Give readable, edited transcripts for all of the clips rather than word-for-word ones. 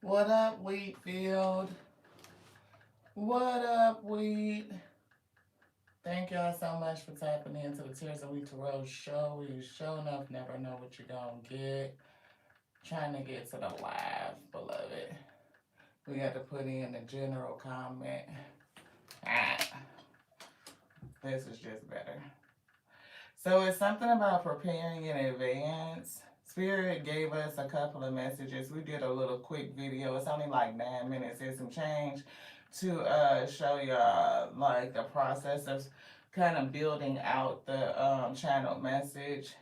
What up, Wheatfield? What up, Wheat? Thank y'all so much for tapping into the Tears of Wheat Tarot show. You show enough never know what you're gonna get. Trying to get to the live, beloved. We got to put in the general comment. Ah, this is just better. So it's something about preparing in advance. Spirit gave us a couple of messages. We did a little quick video. It's only like 9 minutes and some change to show y'all like the process of kind of building out the channel message.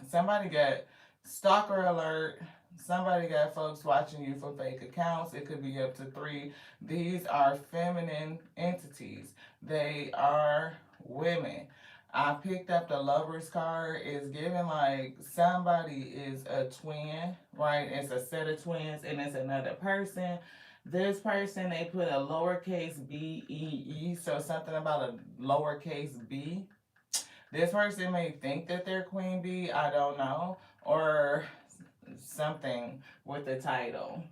Somebody got stalker alert. Somebody got folks watching you for fake accounts. It could be up to 3. These are feminine entities. They are women. I picked up the lover's card. It's giving like somebody is a twin, right? It's a set of twins and it's another person. This person, they put a lowercase b-e-e, so something about a lowercase b. This person may think that they're queen bee, I don't know, or something with the title.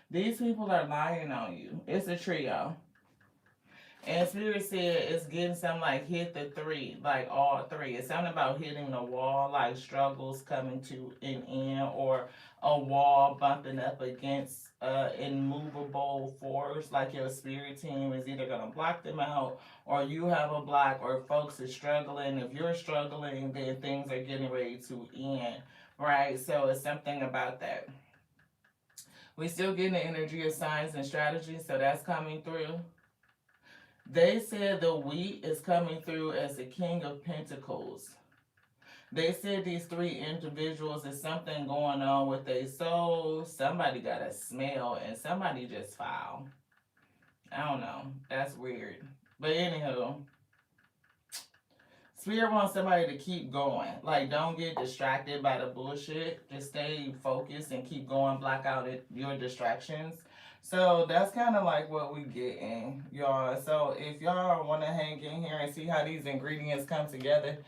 These people are lying on you. It's a trio. And Spirit said it's getting something like hit the 3, like all 3. It's something about hitting the wall, like struggles coming to an end, or a wall bumping up against immovable force, like your spirit team is either going to block them out, or you have a block, or folks are struggling. If you're struggling, then things are getting ready to end, right? So it's something about that. We still getting the energy of signs and strategies, so that's coming through. They said the wheat is coming through as the King of Pentacles. They said these 3 individuals, is something going on with their soul. Somebody got a smell and somebody just foul. I don't know. That's weird. But anywho, Spirit wants somebody to keep going. Like, don't get distracted by the bullshit. Just stay focused and keep going. Block out your distractions. So that's kind of like what we getting, y'all. So if y'all want to hang in here and see how these ingredients come together,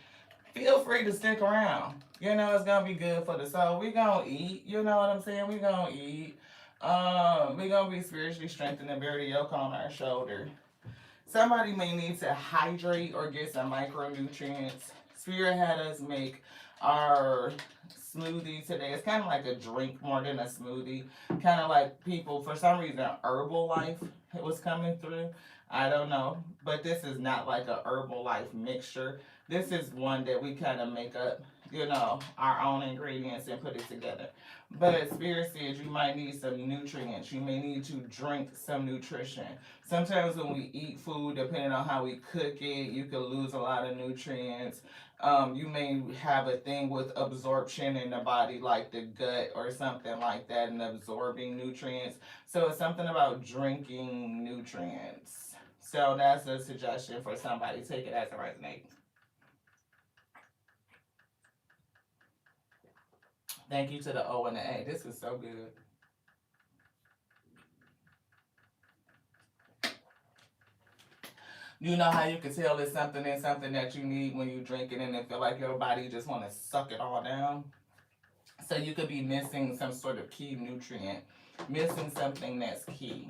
feel free to stick around. You know, it's going to be good for the soul. We going to eat. You know what I'm saying? We going to eat. We going to be spiritually strengthened and bear the yoke on our shoulder. Somebody may need to hydrate or get some micronutrients. Spirit had us make our smoothie today. It's kind of like a drink more than a smoothie. Kind of like people, for some reason, Herbalife was coming through. I don't know. But this is not like a Herbalife mixture. This is one that we kind of make up, you know, our own ingredients and put it together. But Spirit says you might need some nutrients. You may need to drink some nutrition. Sometimes when we eat food, depending on how we cook it, you can lose a lot of nutrients. You may have a thing with absorption in the body, like the gut or something like that, and absorbing nutrients. So it's something about drinking nutrients. So that's a suggestion for somebody. Take it as it resonates. Thank you to the O and the A. This is so good. You know how you can tell it's something and something that you need when you drink it and it feel like your body just want to suck it all down? So you could be missing some sort of key nutrient, missing something that's key.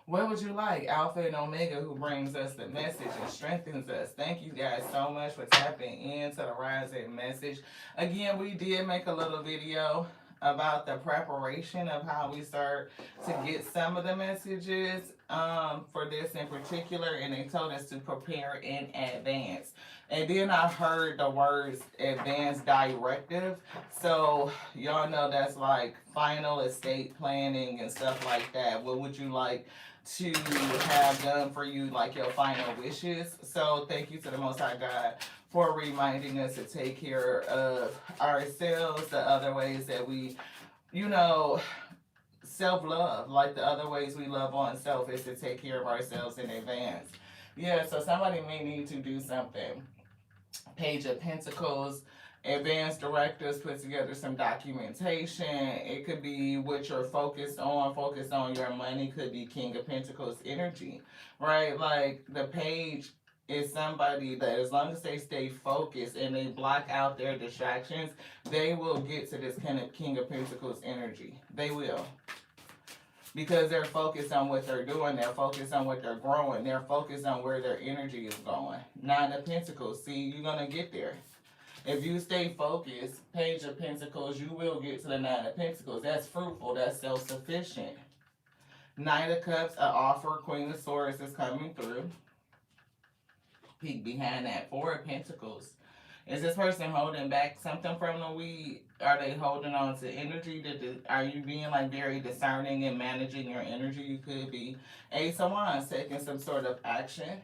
What would you like? Alpha and Omega, who brings us the message and strengthens us. Thank you guys so much for tapping into the Rising message. Again, we did make a little video about the preparation of how we start to get some of the messages for this in particular, and they told us to prepare in advance. And then I heard the words advanced directive. So y'all know that's like final estate planning and stuff like that. What would you like to have done for you, like your final wishes? So thank you to the Most High God for reminding us to take care of ourselves, the other ways that we, you know, self-love, like the other ways we love on self is to take care of ourselves in advance. Yeah, so somebody may need to do something. Page of Pentacles, advanced directives, put together some documentation. It could be what you're focused on your money, could be King of Pentacles energy, right? Like the page is somebody that, as long as they stay focused and they block out their distractions, they will get to this kind of King of Pentacles energy. They will. Because they're focused on what they're doing, they're focused on what they're growing, they're focused on where their energy is going. Nine of Pentacles, see, you're going to get there. If you stay focused, Page of Pentacles, you will get to the Nine of Pentacles. That's fruitful, that's self-sufficient. Knight of Cups, an offer, Queen of Swords is coming through. Peek behind that, Four of Pentacles. Is this person holding back something from the weed? Are they holding on to energy? Are you being like very discerning and managing your energy? You could be. Ace of Wands, taking some sort of action.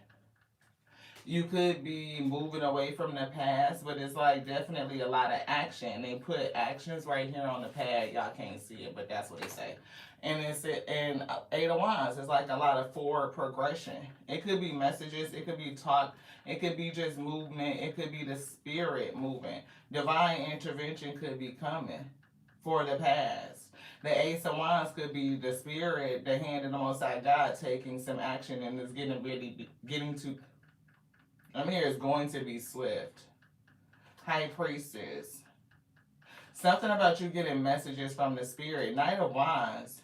You could be moving away from the past, but it's like definitely a lot of action. They put actions right here on the pad. Y'all can't see it, but that's what they say. And it's and Eight of Wands is like a lot of forward progression. It could be messages, it could be talk, it could be just movement, it could be the spirit moving. Divine intervention could be coming for the past. The Ace of Wands could be the spirit, the hand of the Most High God taking some action and is getting to. I'm here is going to be swift. High Priestess. Something about you getting messages from the spirit. Knight of Wands.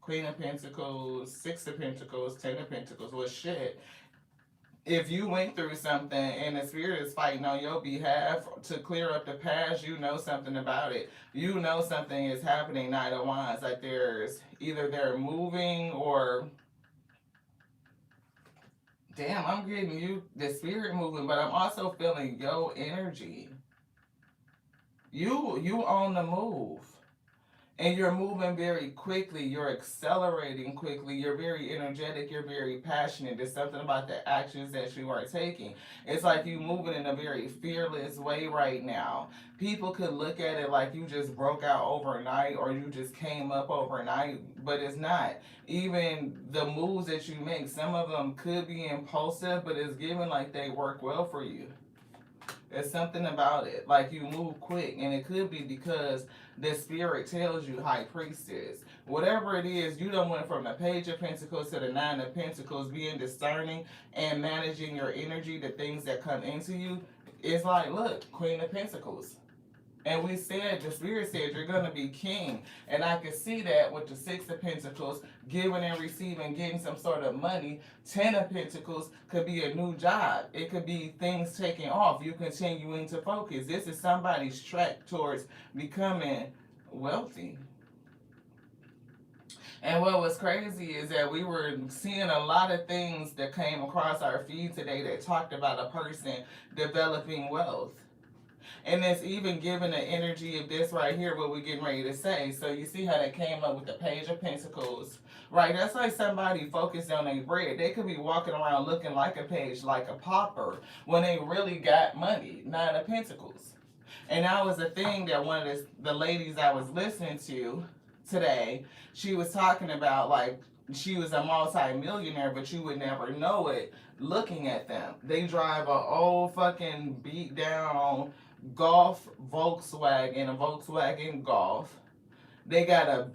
Queen of Pentacles. Six of Pentacles. Ten of Pentacles. Well, shit. If you went through something and the spirit is fighting on your behalf to clear up the past, you know something about it. You know something is happening, Knight of Wands. Like there's either they're moving or... Damn, I'm getting you the spirit moving, but I'm also feeling your energy. You on the move. And you're moving very quickly. You're accelerating quickly. You're very energetic. You're very passionate. There's something about the actions that you are taking. It's like you moving in a very fearless way right now. People could look at it like you just broke out overnight or you just came up overnight, but it's not. Even the moves that you make, some of them could be impulsive, but it's given like they work well for you. There's something about it. Like you move quick, and it could be because the spirit tells you, High Priestess. Whatever it is, you done went from the Page of Pentacles to the Nine of Pentacles, being discerning and managing your energy, the things that come into you. It's like, look, Queen of Pentacles. And we said, the spirit said, you're going to be king. And I can see that with the Six of Pentacles, giving and receiving, getting some sort of money. 10 of Pentacles could be a new job. It could be things taking off. You continuing to focus. This is somebody's track towards becoming wealthy. And what was crazy is that we were seeing a lot of things that came across our feed today that talked about a person developing wealth. And it's even giving the energy of this right here, what we're getting ready to say. So you see how they came up with the Page of Pentacles, right? That's like somebody focused on their bread. They could be walking around looking like a page, like a pauper, when they really got money. Nine of Pentacles. And that was the thing that one of the ladies I was listening to today, she was talking about, like, she was a multi-millionaire, but you would never know it looking at them. They drive a old fucking beat down Golf Volkswagen, a Volkswagen Golf. They got a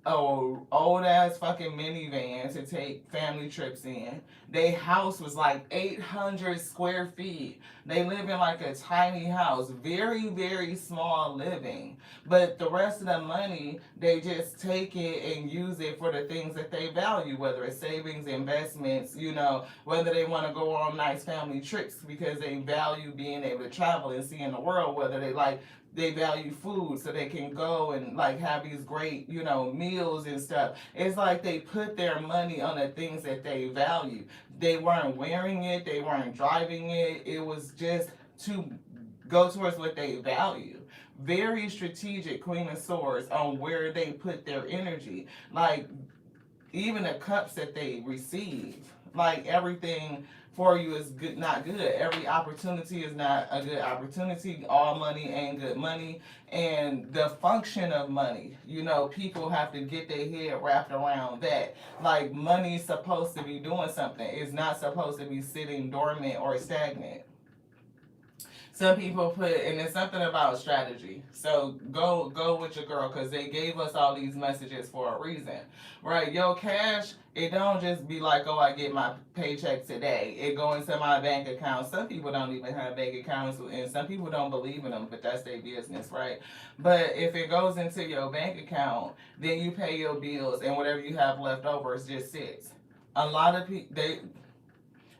old ass fucking minivan to take family trips in. Their house was like 800 square feet. They live in like a tiny house, very, very small living. But the rest of the money, they just take it and use it for the things that they value, whether it's savings, investments, you know, whether they want to go on nice family trips because they value being able to travel and seeing the world, whether they value food so they can go and like have these great, you know, meals and stuff. It's like they put their money on the things that they value. They weren't wearing it, they weren't driving it. It was just to go towards what they value. Very strategic, Queen of Swords, on where they put their energy. Like even the cups that they receive, like everything for you is good, not good. Every opportunity is not a good opportunity. All money ain't good money. And the function of money, you know, people have to get their head wrapped around that. Like money's supposed to be doing something. It's not supposed to be sitting dormant or stagnant. Some people put, and it's something about strategy. So go with your girl, because they gave us all these messages for a reason, right? Yo, cash, it don't just be like, oh, I get my paycheck today. It go into my bank account. Some people don't even have bank accounts, and some people don't believe in them, but that's their business, right? But if it goes into your bank account, then you pay your bills, and whatever you have left over is just sits. A lot of people,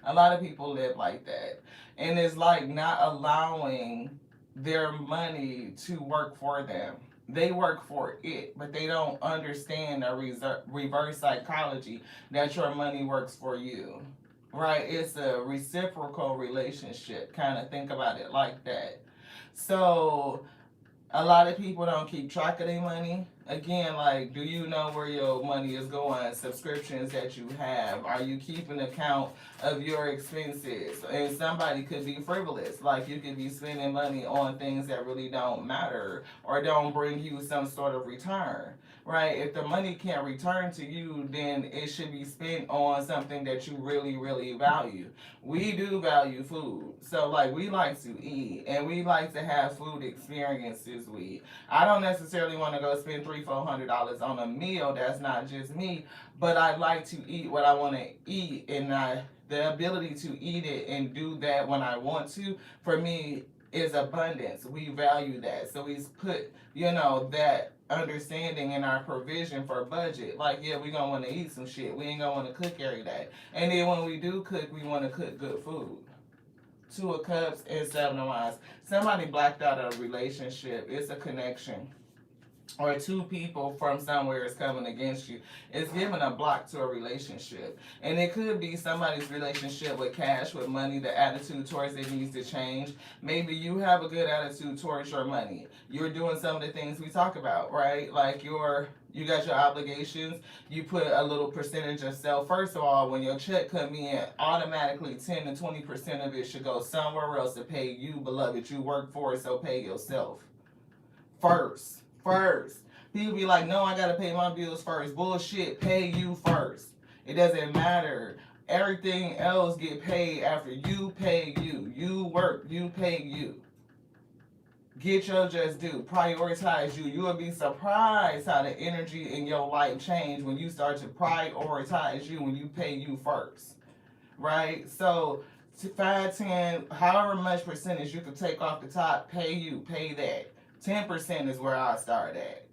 a lot of people live like that. And it's like not allowing their money to work for them. They work for it, but they don't understand the reverse psychology that your money works for you. Right? It's a reciprocal relationship. Kind of think about it like that. So a lot of people don't keep track of their money. Again, like, do you know where your money is going? Subscriptions that you have. Are you keeping account of your expenses? And somebody could be frivolous. Like, you could be spending money on things that really don't matter or don't bring you some sort of return. Right? If the money can't return to you, then it should be spent on something that you really, really value. We do value food. So like we like to eat and we like to have food experiences. I don't necessarily want to go spend $300-400 on a meal. That's not just me. But I like to eat what I want to eat, and the ability to eat it and do that when I want to, for me, is abundance. We value that. So we put, that understanding in our provision for budget. Like, yeah, we gonna want to eat some shit. We ain't gonna want to cook every day. And then when we do cook, we want to cook good food. Two of Cups and Seven of Wands. Somebody blacked out a relationship. It's a connection. Or two people from somewhere is coming against you. It's giving a block to a relationship. And it could be somebody's relationship with cash, with money, the attitude towards it needs to change. Maybe you have a good attitude towards your money. You're doing some of the things we talk about, right? Like you got your obligations. You put a little percentage of self. First of all, when your check come in, automatically 10 to 20% of it should go somewhere else to pay you, beloved. You work for it, so pay yourself first. People be like, no, I gotta pay my bills first. Bullshit. Pay you first. It doesn't matter. Everything else get paid after you pay you. You work, you pay you. Get your just due. Prioritize you. You will be surprised how the energy in your life change when you start to prioritize you, when you pay you first. Right? So 5, 10, however much percentage you can take off the top, pay you, pay that. 10% is where I start at.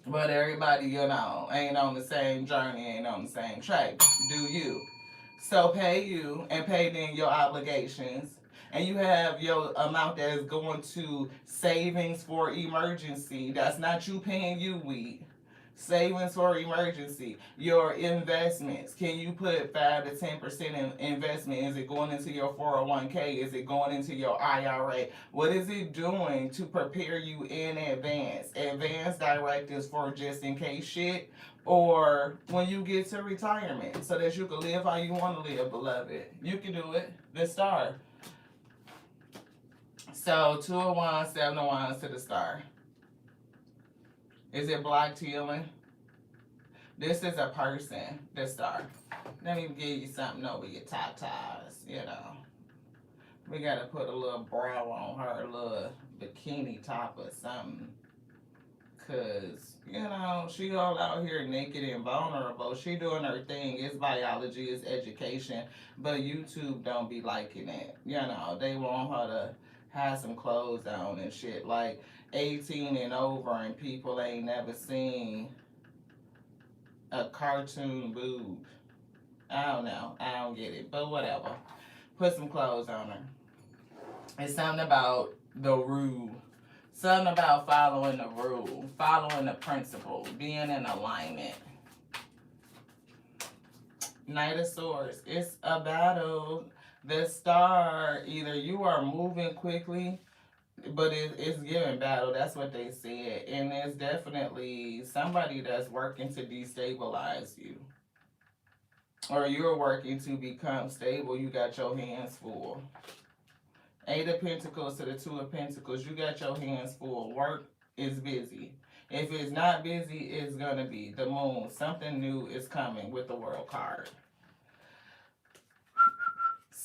But everybody, ain't on the same journey, ain't on the same track. Do you. So pay you and pay then your obligations. And you have your amount that is going to savings for emergency. That's not you paying you, weed. Savings for emergency. Your investments. Can you put 5 to 10% in investment? Is it going into your 401k? Is it going into your IRA? What is it doing to prepare you in advance? Advance directives for just in case shit, or when you get to retirement, so that you can live how you want to live, beloved. You can do it. The star. So 2 of Wands, 7 of Wands to the star. Is it blocked healing? This is a person, the star. Let me give you something over your top ties, We gotta put a little bra on her, a little bikini top or something. Cause, she all out here naked and vulnerable. She doing her thing. It's biology, it's education. But YouTube don't be liking it. They want her to have some clothes on and shit. Like 18 and over, and people ain't never seen a cartoon boob. I don't know. I don't get it. But whatever. Put some clothes on her. It's something about the rule. Something about following the rule. Following the principle. Being in alignment. Knight of Swords. It's a battle. The star, either you are moving quickly, but it's giving battle. That's what they said. And there's definitely somebody that's working to destabilize you. Or you're working to become stable. You got your hands full. 8 of Pentacles to the 2 of Pentacles. You got your hands full. Work is busy. If it's not busy, it's going to be. The Moon. Something new is coming with the World card.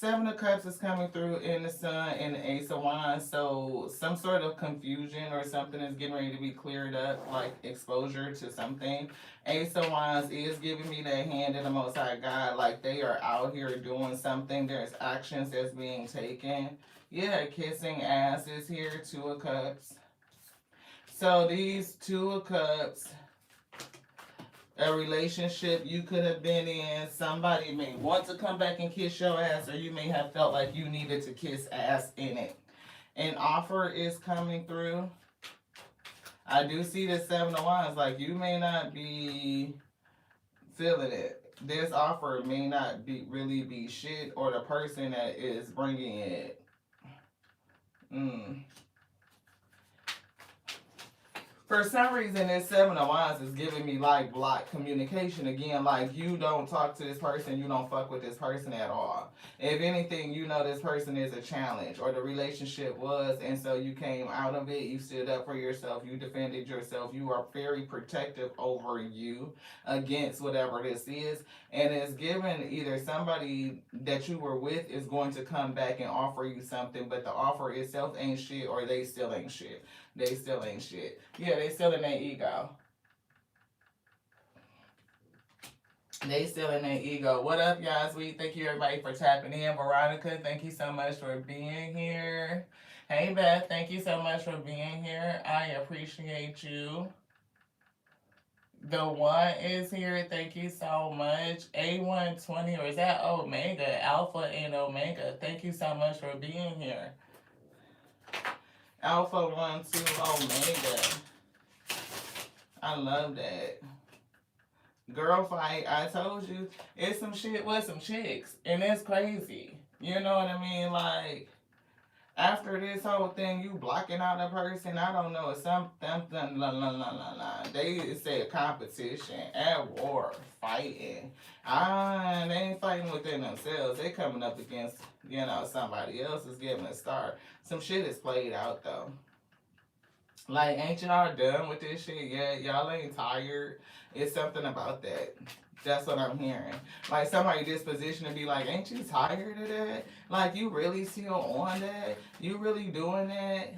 Seven of Cups is coming through in the Sun and the Ace of Wands. So some sort of confusion or something is getting ready to be cleared up, like exposure to something. Ace of Wands is giving me that hand in the Most High God, like they are out here doing something. There's actions that's being taken. Yeah, kissing ass is here. Two of Cups. So these Two of Cups, a relationship you could have been in, somebody may want to come back and kiss your ass, or you may have felt like you needed to kiss ass in it. An offer is coming through. I do see the Seven of Wands, like you may not be feeling it. This offer may not be really be shit, or the person that is bringing it. For some reason, this Seven of Wands is giving me like blocked communication again. Like you don't talk to this person, you don't fuck with this person at all. If anything, you know this person is a challenge, or the relationship was, and so you came out of it. You stood up for yourself. You defended yourself. You are very protective over you against whatever this is, and it's given either somebody that you were with is going to come back and offer you something, but the offer itself ain't shit, or they still ain't shit. They still ain't shit. Yeah, they still in their ego. They still in their ego. What up, y'all? Sweet. Thank you, everybody, for tapping in. Veronica, thank you so much for being here. Hey, Beth, thank you so much for being here. I appreciate you. The one is here. Thank you so much. A120, or is that Omega? Alpha and Omega. Thank you so much for being here. Alpha 1, 2, Omega. I love that. Girl fight, I told you, it's some shit with some chicks. And it's crazy. You know what I mean? Like, after this whole thing, you blocking out a person, I don't know, it's something, They said competition, at war, fighting. They ain't fighting within themselves. They coming up against, somebody else is giving a star. Some shit is played out, though. Like, ain't y'all done with this shit yet? Y'all ain't tired? It's something about that. That's what I'm hearing. Like, somebody disposition to be like, ain't you tired of that? Like, you really still on that? You really doing that?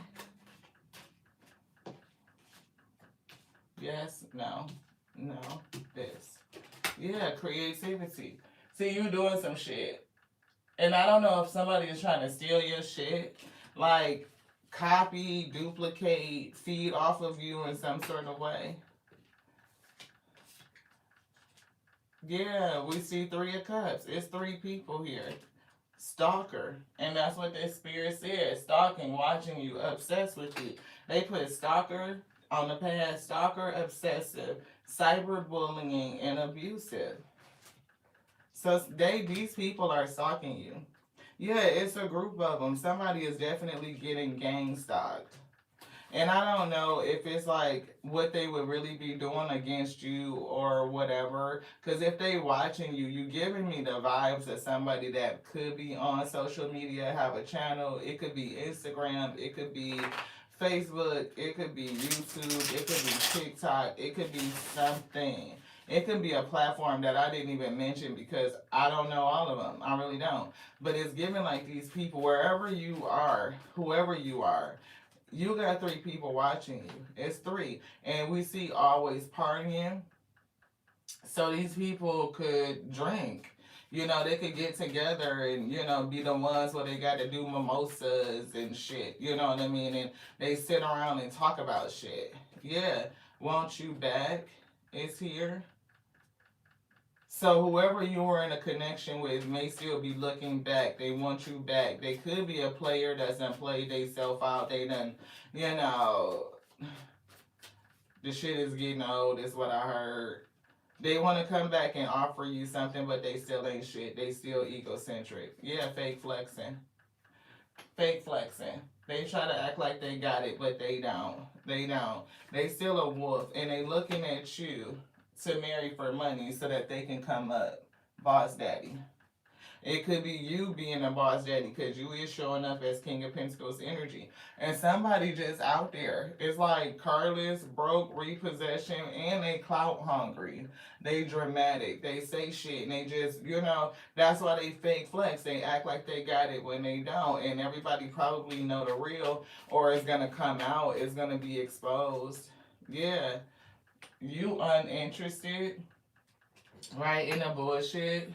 Yes, no, this. Yeah, creativity. See, you doing some shit. And I don't know if somebody is trying to steal your shit. Like, copy, duplicate, feed off of you in some sort of way. Yeah, we see Three of Cups. It's three people here. Stalker. And that's what this spirit says. Stalking, watching you, obsessed with you. They put stalker on the past. Stalker, obsessive, cyberbullying, and abusive. So these people are stalking you. Yeah, it's a group of them. Somebody is definitely getting gang stalked. And I don't know if it's like what they would really be doing against you or whatever. Because if they watching you, you giving me the vibes of somebody that could be on social media, have a channel. It could be Instagram. It could be Facebook. It could be YouTube. It could be TikTok. It could be something. It could be a platform that I didn't even mention because I don't know all of them. I really don't. But it's given like these people, wherever you are, whoever you are, you got three people watching you. It's three. And we see always partying. So these people could drink. They could get together and, be the ones where they got to do mimosas and shit. You know what I mean? And they sit around and talk about shit. Yeah. Want you back is here. So whoever you were in a connection with may still be looking back. They want you back. They could be a player that's done played themselves out. They done, the shit is getting old, is what I heard. They want to come back and offer you something, but they still ain't shit. They still egocentric. Yeah, fake flexing. Fake flexing. They try to act like they got it, but they don't. They don't. They still a wolf, and they looking at you to marry for money so that they can come up. Boss daddy. It could be you being a boss daddy because you is showing up as King of Pentacles energy. And somebody just out there is like careless, broke, repossession, and they clout hungry. They dramatic. They say shit and they just, that's why they fake flex. They act like they got it when they don't. And everybody probably know the real, or it's gonna come out. It's gonna be exposed. Yeah. You uninterested, right, in the bullshit.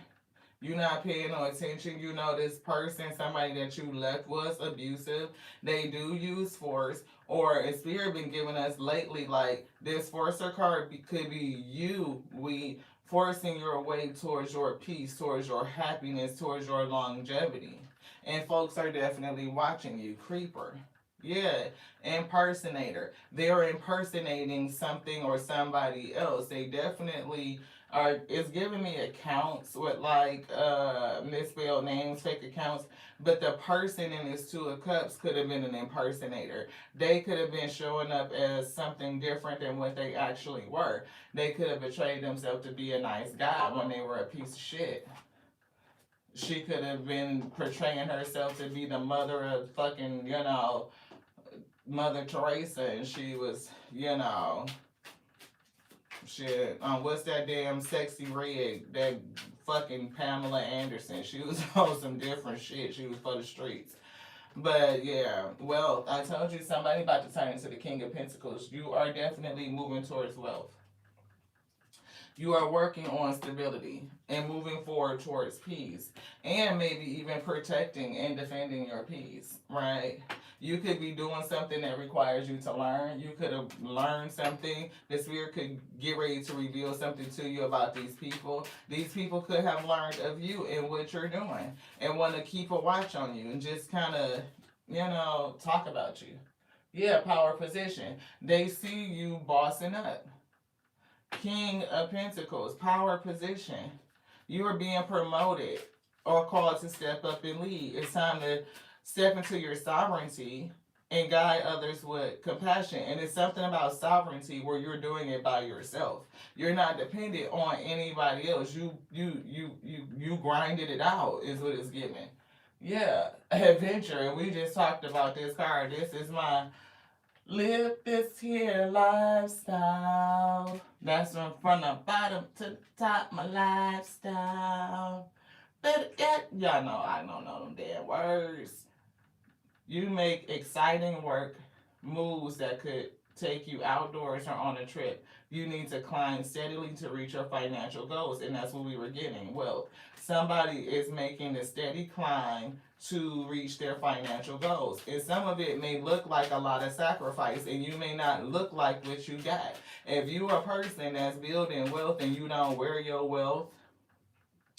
You not paying no attention. You know this person, somebody that you left was abusive. They do use force. Or a spirit been giving us lately, like this forcer card could be you, forcing your way towards your peace, towards your happiness, towards your longevity. And folks are definitely watching you, creeper. Yeah, impersonator. They're impersonating something or somebody else. They definitely are. It's giving me accounts with like misspelled names, fake accounts. But the person in this Two of Cups could have been an impersonator. They could have been showing up as something different than what they actually were. They could have betrayed themselves to be a nice guy when they were a piece of shit. She could have been portraying herself to be the mother of fucking, Mother Teresa, and she was, shit. What's that damn Sexy Red? That fucking Pamela Anderson. She was on some different shit. She was for the streets. But yeah, well, I told you somebody about to turn into the King of Pentacles. You are definitely moving towards wealth. You are working on stability and moving forward towards peace, and maybe even protecting and defending your peace, right? You could be doing something that requires you to learn. You could have learned something. The spirit could get ready to reveal something to you about these people. These people could have learned of you and what you're doing and want to keep a watch on you and just kind of, talk about you. Yeah, power position. They see you bossing up. King of Pentacles, power position. You are being promoted or called to step up and lead. It's time to step into your sovereignty and guide others with compassion. And it's something about sovereignty where you're doing it by yourself. You're not dependent on anybody else. You grinded it out is what it's giving. Yeah, adventure. And we just talked about this card. This is my live this here lifestyle. That's from the bottom to the top, my lifestyle. Better get, y'all know I don't know them damn words. You make exciting work moves that could take you outdoors or on a trip. You need to climb steadily to reach your financial goals, and that's what we were getting. Well, somebody is making a steady climb to reach their financial goals. And some of it may look like a lot of sacrifice, and you may not look like what you got. If you're a person that's building wealth and you don't wear your wealth,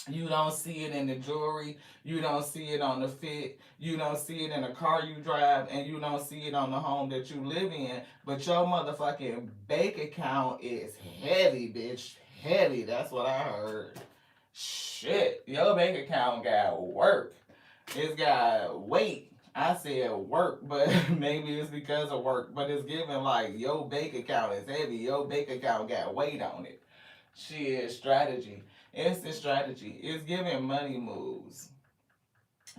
you don't see it in the jewelry, you don't see it on the fit, you don't see it in the car you drive, and you don't see it on the home that you live in, but your motherfucking bank account is heavy, bitch. Heavy, that's what I heard. Shit, your bank account got work. It's got weight. I said work, but maybe it's because of work, but it's given like your bank account is heavy, your bank account got weight on it. Shit, strategy. It's the strategy. It's giving money moves.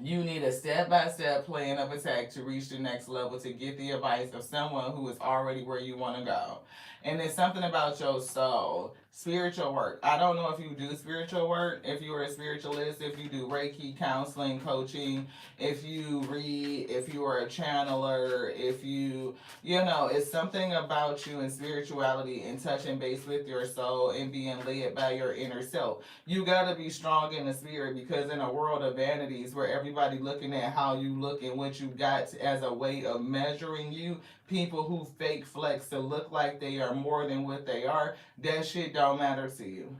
You need a step-by-step plan of attack to reach the next level, to get the advice of someone who is already where you want to go. And it's something about your soul. Spiritual work. I don't know if you do spiritual work, if you're a spiritualist, if you do Reiki, counseling, coaching, if you read, if you are a channeler, if it's something about you and spirituality and touching base with your soul and being led by your inner self. You got to be strong in the spirit, because in a world of vanities where everybody looking at how you look and what you got as a way of measuring you, people who fake flex to look like they are more than what they are, that shit don't matter to you.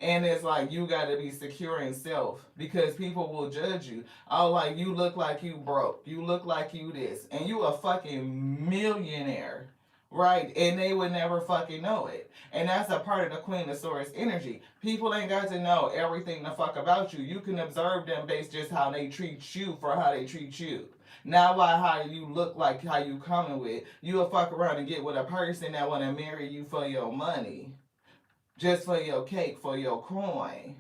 And it's like you got to be secure in self, because people will judge you. Oh, like you look like you broke. You look like you this. And you a fucking millionaire. Right? And they would never fucking know it. And that's a part of the Queen of Swords energy. People ain't got to know everything the fuck about you. You can observe them based just how they treat you for how they treat you. Not by how you look like, how you coming with. You'll fuck around and get with a person that want to marry you for your money. Just for your cake, for your coin.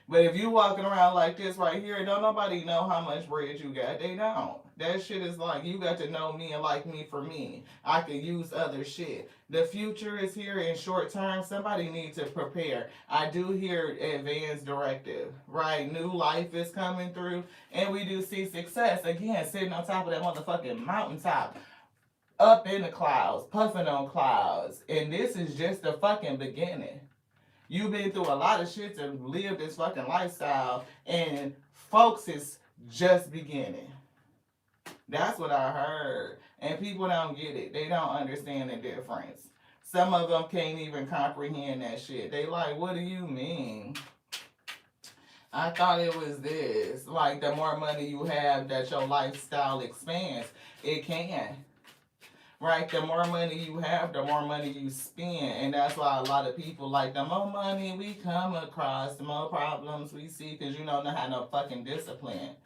But if you walking around like this right here, don't nobody know how much bread you got. They don't. That shit is like, you got to know me and like me for me. I could use other shit. The future is here in short term. Somebody needs to prepare. I do hear advanced directive, right? New life is coming through, and we do see success. Again, sitting on top of that motherfucking mountaintop, up in the clouds, puffing on clouds. And this is just the fucking beginning. You've been through a lot of shit to live this fucking lifestyle, and folks is just beginning. That's what I heard. And people don't get it. They don't understand the difference. Some of them can't even comprehend that shit. They like, what do you mean? I thought it was this. Like, the more money you have, that your lifestyle expands. It can. Right? The more money you have, the more money you spend. And that's why a lot of people, like, the more money we come across, the more problems we see, because you don't have no fucking discipline.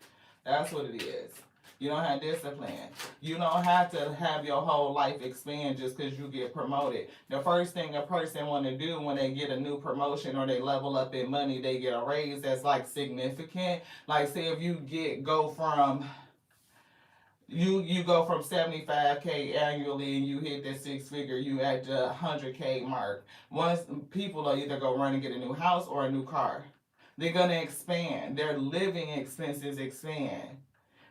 That's what it is. You don't have discipline. You don't have to have your whole life expand just because you get promoted. The first thing a person want to do when they get a new promotion or they level up in money, they get a raise that's like significant. Like, say if you go from you go from 75K annually and you hit that six figure, you at the 100K mark. Once people will either go run and get a new house or a new car. They're gonna expand. Their living expenses expand.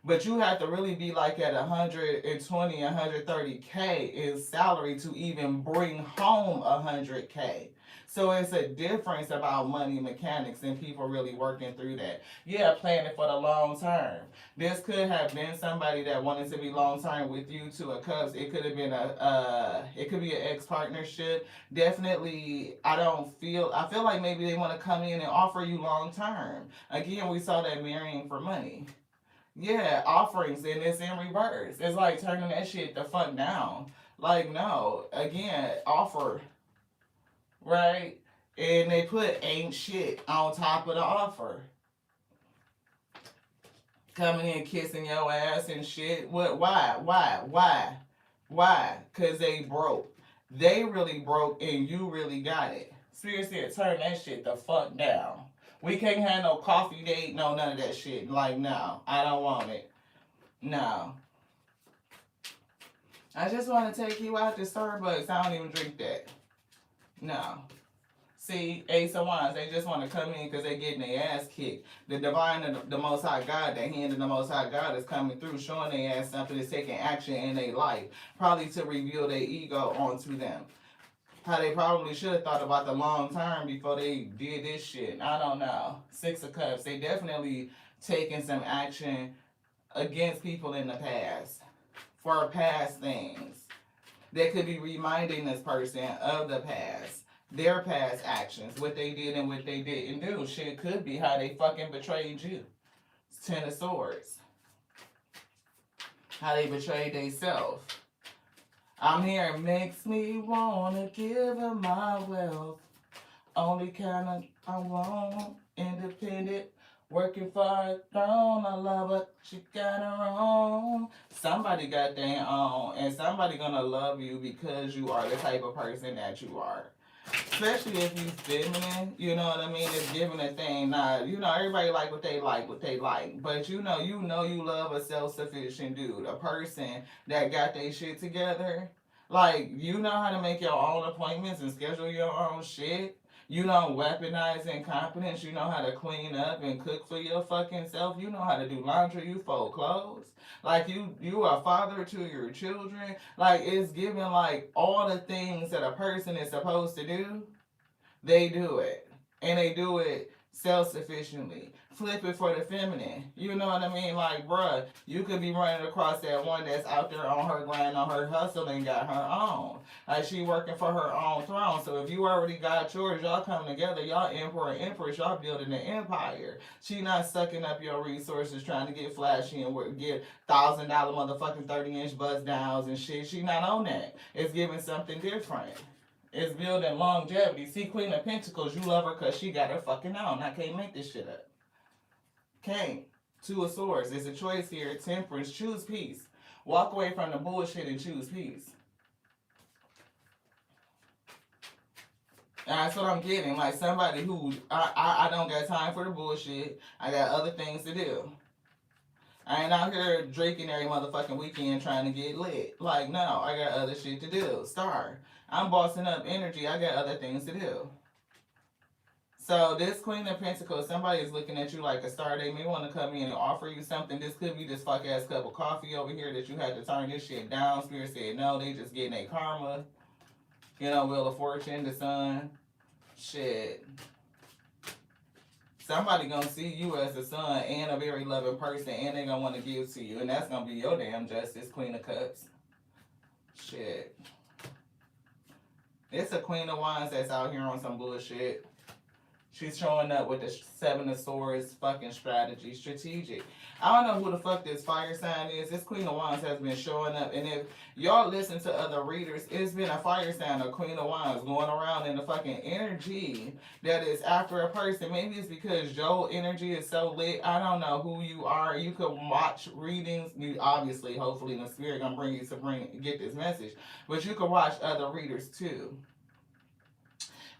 But you have to really be like at 120, 130K in salary to even bring home 100K. So it's a difference about money mechanics and people really working through that. Yeah, planning for the long term. This could have been somebody that wanted to be long term with you to a Cubs. It could have been it could be an ex partnership. Definitely, I feel like maybe they want to come in and offer you long term. Again, we saw that marrying for money. Yeah, offerings, and it's in reverse. It's like turning that shit the fuck down. Like, no, again, offer, right? And they put ain't shit on top of the offer. Coming in kissing your ass and shit. What? Why? Because they broke. They really broke and you really got it. Spirit said, turn that shit the fuck down. We can't have no coffee date, no none of that shit. Like, no, I don't want it. No. I just want to take you out to Starbucks. I don't even drink that. No. See, Ace of Wands, they just want to come in because they're getting their ass kicked. The divine of the Most High God, the hand of the Most High God is coming through, showing their ass something, is taking action in their life, probably to reveal their ego onto them. How they probably should have thought about the long term before they did this shit. I don't know. Six of Cups, they definitely taking some action against people in the past for past things. They could be reminding this person of the past, their past actions, what they did and what they didn't do. Shit could be how they fucking betrayed you. It's Ten of Swords. How they betrayed themselves. I'm here, it makes me wanna give her my wealth. Only kind of I want, independent, working for a throne. I love her, she got her own. Somebody got their own, and somebody gonna love you because you are the type of person that you are. Especially if you feminine, you know what I mean? It's giving a thing. Now, everybody like what they like. But you love a self-sufficient dude, a person that got their shit together. Like, you know how to make your own appointments and schedule your own shit. You don't weaponize incompetence. You know how to clean up and cook for your fucking self. You know how to do laundry. You fold clothes. Like, you are a father to your children. Like, it's giving, like, all the things that a person is supposed to do, they do it. And they do it self-sufficiently. Flip it for the feminine. You know what I mean? Like, bruh, you could be running across that one that's out there on her grind, on her hustle, and got her own. Like, she working for her own throne. So if you already got yours, y'all come together, y'all emperor and empress, y'all building an empire. She not sucking up your resources, trying to get flashy and get $1,000 motherfucking 30-inch buzz downs and shit. She not on that. It's giving something different. It's building longevity. See, Queen of Pentacles, you love her because she got her fucking own. I can't make this shit up. Can't. Two of Swords. There's a choice here. Temperance. Choose peace. Walk away from the bullshit and choose peace. That's what I'm getting. Like somebody who I don't got time for the bullshit. I got other things to do. I ain't out here drinking every motherfucking weekend trying to get lit. Like, no, I got other shit to do. Star. I'm bossing up energy. I got other things to do. So this Queen of Pentacles, somebody is looking at you like a star. They may want to come in and offer you something. This could be this fuck ass cup of coffee over here that you had to turn this shit down. Spirit said no, they just getting a karma. You know, Wheel of Fortune, the sun. Shit. Somebody gonna see you as a son and a very loving person, and they gonna want to give to you, and that's gonna be your damn justice, Queen of Cups. Shit. It's a Queen of Wands that's out here on some bullshit. She's showing up with the Seven of Swords fucking strategy, strategic. I don't know who the fuck this fire sign is. This Queen of Wands has been showing up. And if y'all listen to other readers, it's been a fire sign, a Queen of Wands, going around in the fucking energy that is after a person. Maybe it's because your energy is so lit. I don't know who you are. You could watch readings. You obviously, hopefully, the spirit gonna bring you to get this message. But you could watch other readers too.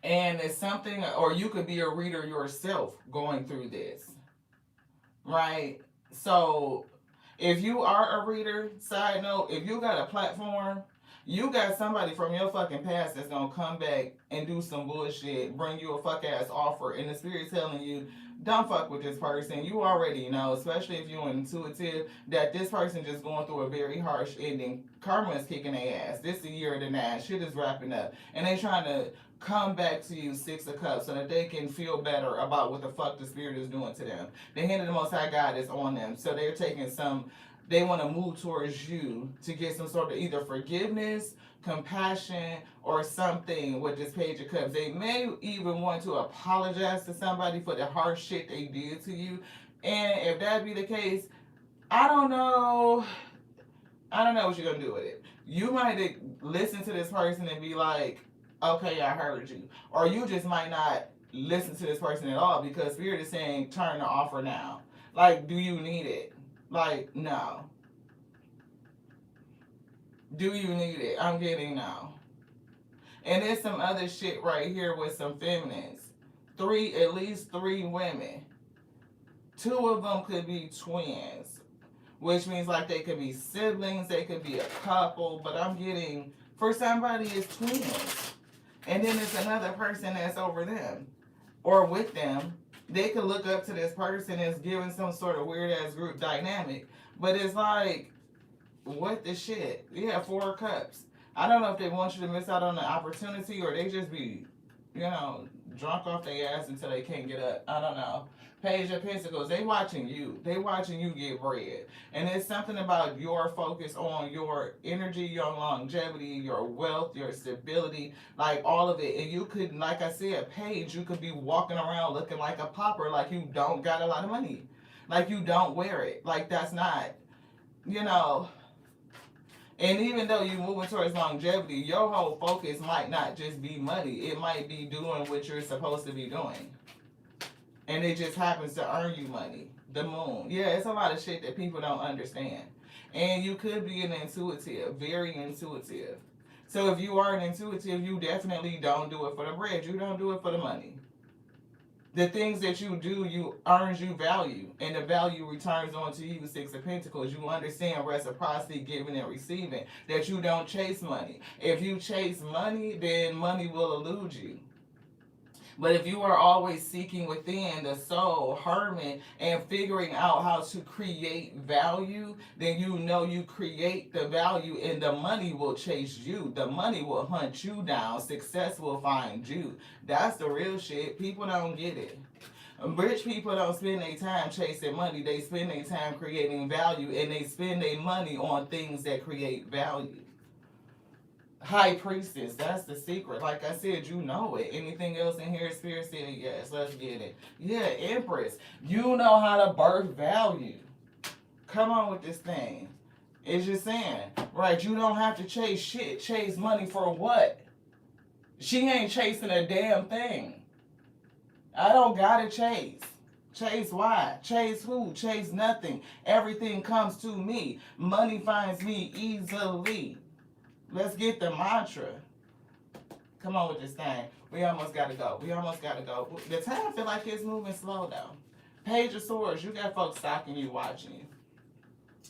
And it's something, or you could be a reader yourself going through this, right? So if you are a reader, side note, if you got a platform, you got somebody from your fucking past that's gonna come back and do some bullshit, bring you a fuck ass offer, and the spirit telling you, don't fuck with this person. You already know, especially if you're intuitive, that this person just going through a very harsh ending. Karma is kicking their ass. This is the year of the 9. Shit is wrapping up. And they trying to come back to you, 6 of Cups, so that they can feel better about what the fuck the spirit is doing to them. The hand of the Most High God is on them. So they're taking they want to move towards you to get some sort of either forgiveness, compassion, or something with this Page of Cups. They may even want to apologize to somebody for the harsh shit they did to you. And if that be the case, I don't know what you're going to do with it. You might listen to this person and be like, okay, I heard you. Or you just might not listen to this person at all because Spirit is saying, turn the offer now. Like, do you need it? Like, no. Do you need it? I'm getting no. And there's some other shit right here with some feminines. At least 3 women. 2 of them could be twins. Which means like they could be siblings, they could be a couple. But I'm getting, for somebody, it's twins. And then it's another person that's over them or with them. They could look up to this person as giving some sort of weird ass group dynamic. But it's like, what the shit? Yeah, 4 of Cups. I don't know if they want you to miss out on the opportunity or they just be, drunk off their ass until they can't get up. I don't know. Page of Pentacles, they watching you. They watching you get bread. And it's something about your focus on your energy, your longevity, your wealth, your stability, like all of it. And you could, like I said, Page, you could be walking around looking like a pauper, like you don't got a lot of money. Like you don't wear it. Like that's not, And even though you're moving towards longevity, your whole focus might not just be money. It might be doing what you're supposed to be doing. And it just happens to earn you money. The moon. Yeah, it's a lot of shit that people don't understand. And you could be an intuitive, very intuitive. So if you are an intuitive, you definitely don't do it for the bread. You don't do it for the money. The things that you do, earns you value. And the value returns onto you, 6 of Pentacles. You understand reciprocity, giving and receiving. That you don't chase money. If you chase money, then money will elude you. But if you are always seeking within the soul, hermit, and figuring out how to create value, then you create the value and the money will chase you. The money will hunt you down. Success will find you. That's the real shit. People don't get it. Rich people don't spend their time chasing money. They spend their time creating value and they spend their money on things that create value. High Priestess, that's the secret. Like I said, you know it. Anything else in here, Spirit said, yes, let's get it. Yeah, Empress, you know how to birth value. Come on with this thing. It's just saying, right, you don't have to chase shit. Chase money for what? She ain't chasing a damn thing. I don't gotta chase. Chase why? Chase who? Chase nothing. Everything comes to me. Money finds me easily. Let's get the mantra. Come on with this thing. We almost gotta go. We almost gotta go. The time feel like it's moving slow though. Page of Swords, you got folks stalking you, watching you.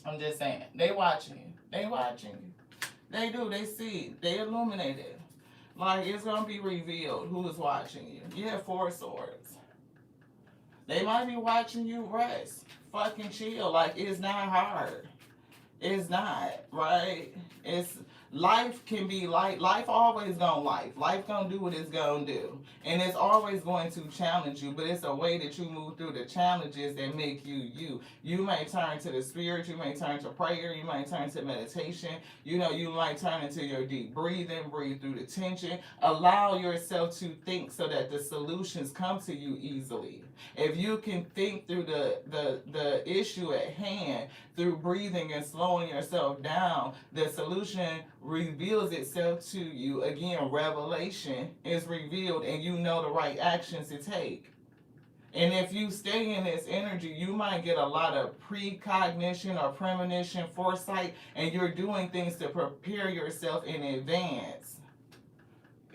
I'm just saying. They watching you. They watching you. They do. They see. They illuminated. Like, it's gonna be revealed who is watching you. You have 4 swords. They might be watching you rest. Fucking chill. Like, it's not hard. It's not, right? It's life can be like life always gonna life gonna do what it's gonna do, and it's always going to challenge you, but it's a way that you move through the challenges that make you may turn to the spirit, you may turn to prayer, you might turn to meditation, you know, you might turn into your deep breathing, breathe through the tension, allow yourself to think so that the solutions come to you easily. If you can think through the issue at hand through breathing and slowing yourself down, the solution reveals itself to you. Again, revelation is revealed and you know the right actions to take. And if you stay in this energy, you might get a lot of precognition or premonition, foresight, and you're doing things to prepare yourself in advance.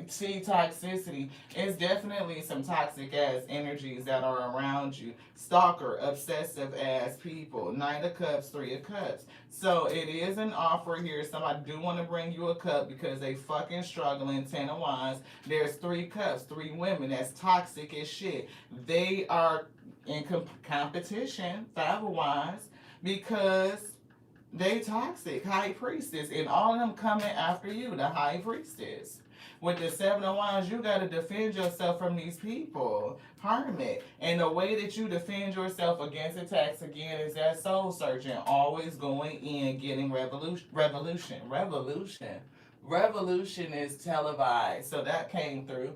See, toxicity. It's definitely some toxic ass energies that are around you. Stalker, obsessive ass people. Knight of Cups, 3 of Cups. So it is an offer here. Somebody do want to bring you a cup because they fucking struggling. 10 of Wands. There's 3 cups, 3 women. That's toxic as shit. They are in competition. 5 of Wands. Because they toxic. High Priestess. And all of them coming after you. The High Priestess. With the 7 of Wands, you got to defend yourself from these people. Hermit. And the way that you defend yourself against attacks, again, is that soul searching. Always going in, getting revolution. Revolution is televised. So that came through.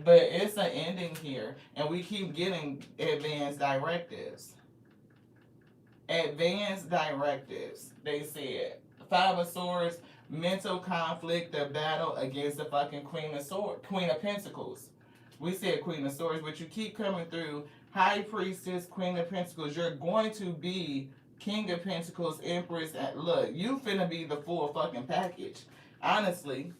But it's an ending here. And we keep getting advanced directives. Advanced directives. They said. 5 of Swords. Mental conflict, the battle against the fucking Queen of Pentacles. We said Queen of Swords, but you keep coming through High Priestess, Queen of Pentacles. You're going to be King of Pentacles, Empress. Look, you finna be the full fucking package. Honestly,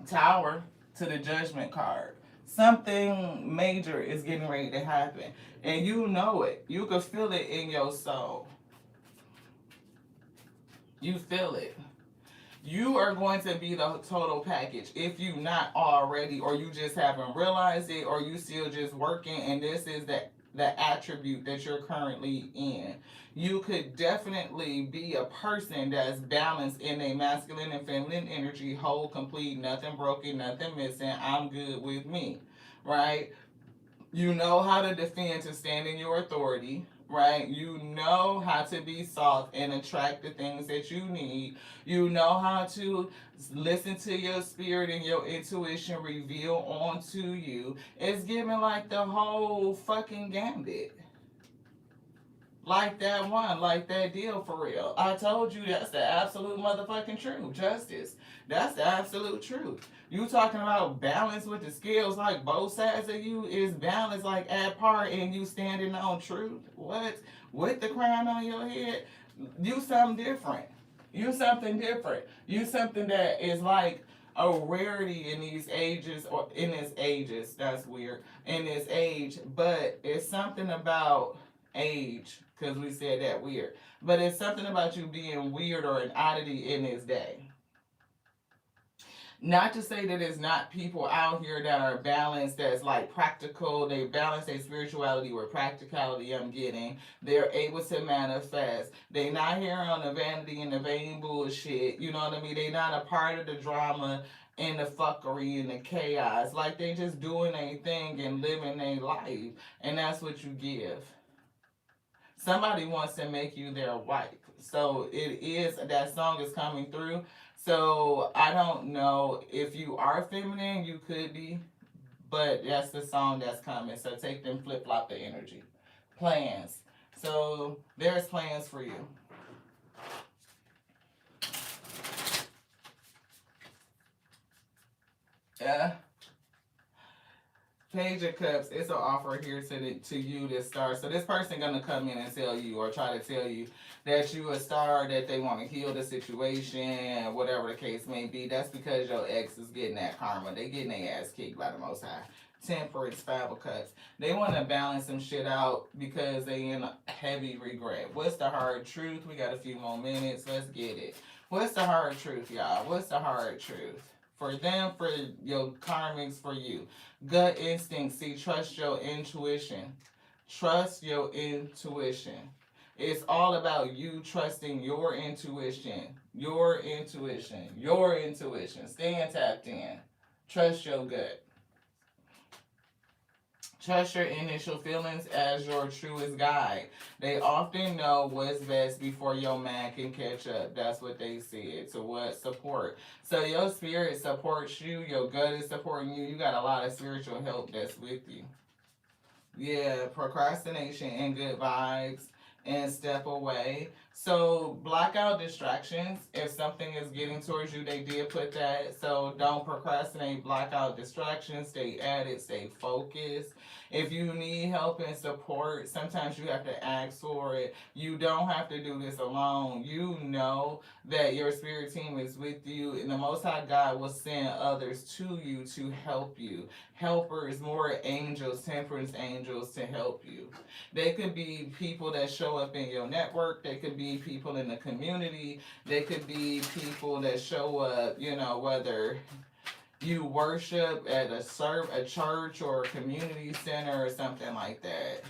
Tower to the Judgment card. Something major is getting ready to happen. And you know it. You can feel it in your soul. You feel it. You are going to be the total package if you not already, or you just haven't realized it, or you still just working, and this is the attribute that you're currently in. You could definitely be a person that's balanced in a masculine and feminine energy, whole, complete, nothing broken, nothing missing. I'm good with me, right? You know how to defend, to stand in your authority, right? You know how to be soft and attract the things that you need. You know how to listen to your spirit and your intuition reveal onto you. It's giving like the whole fucking gambit. Like that one, like that deal for real. I told you that's the absolute motherfucking truth. Justice. That's the absolute truth. You talking about balance with the scales, like both sides of you is balanced, like at par, and you standing on truth. What? With the crown on your head? You something different. You something different. You something that is like a rarity in these ages, or in this ages. That's weird. In this age, but it's something about age, because we said that weird. But it's something about you being weird or an oddity in this day. Not to say that it's not people out here that are balanced, that's like practical. They balance their spirituality with practicality. I'm getting. They're able to manifest. They not here on the vanity and the vain bullshit. You know what I mean? They not a part of the drama and the fuckery and the chaos. Like they just doing their thing and living their life. And that's what you give. Somebody wants to make you their wife. So it is, that song is coming through. So I don't know if you are feminine, you could be, but that's the song that's coming. So take them, flip-flop the energy. Plans. So there's plans for you. Yeah. Page of Cups, it's an offer here to you to start. So this person gonna come in and tell you or try to tell you that you a star, that they want to heal the situation, whatever the case may be. That's because your ex is getting that karma. They getting their ass kicked by the Most High. Temperance, Five of Cups. They want to balance some shit out because they in heavy regret. What's the hard truth? We got a few more minutes. Let's get it. What's the hard truth, y'all? What's the hard truth? For them, for your karmics, for you. Gut instinct. See, trust your intuition. Trust your intuition. It's all about you trusting your intuition. Your intuition. Your intuition. Staying tapped in. Trust your gut. Trust your initial feelings as your truest guide. They often know what's best before your man can catch up. That's what they said. So what? Support. So your spirit supports you. Your gut is supporting you. You got a lot of spiritual help that's with you. Yeah, procrastination and good vibes and step away. So block out distractions. If something is getting towards you, they did put that. So don't procrastinate, block out distractions, stay at it, stay focused. If you need help and support, sometimes you have to ask for it. You don't have to do this alone. You know that your spirit team is with you, and the Most High God will send others to you to help you. Helpers, more angels, temperance angels to help you. They could be people that show up in your network. They could be people in the community. They could be people that show up, whether you worship at a church or a community center or something like that.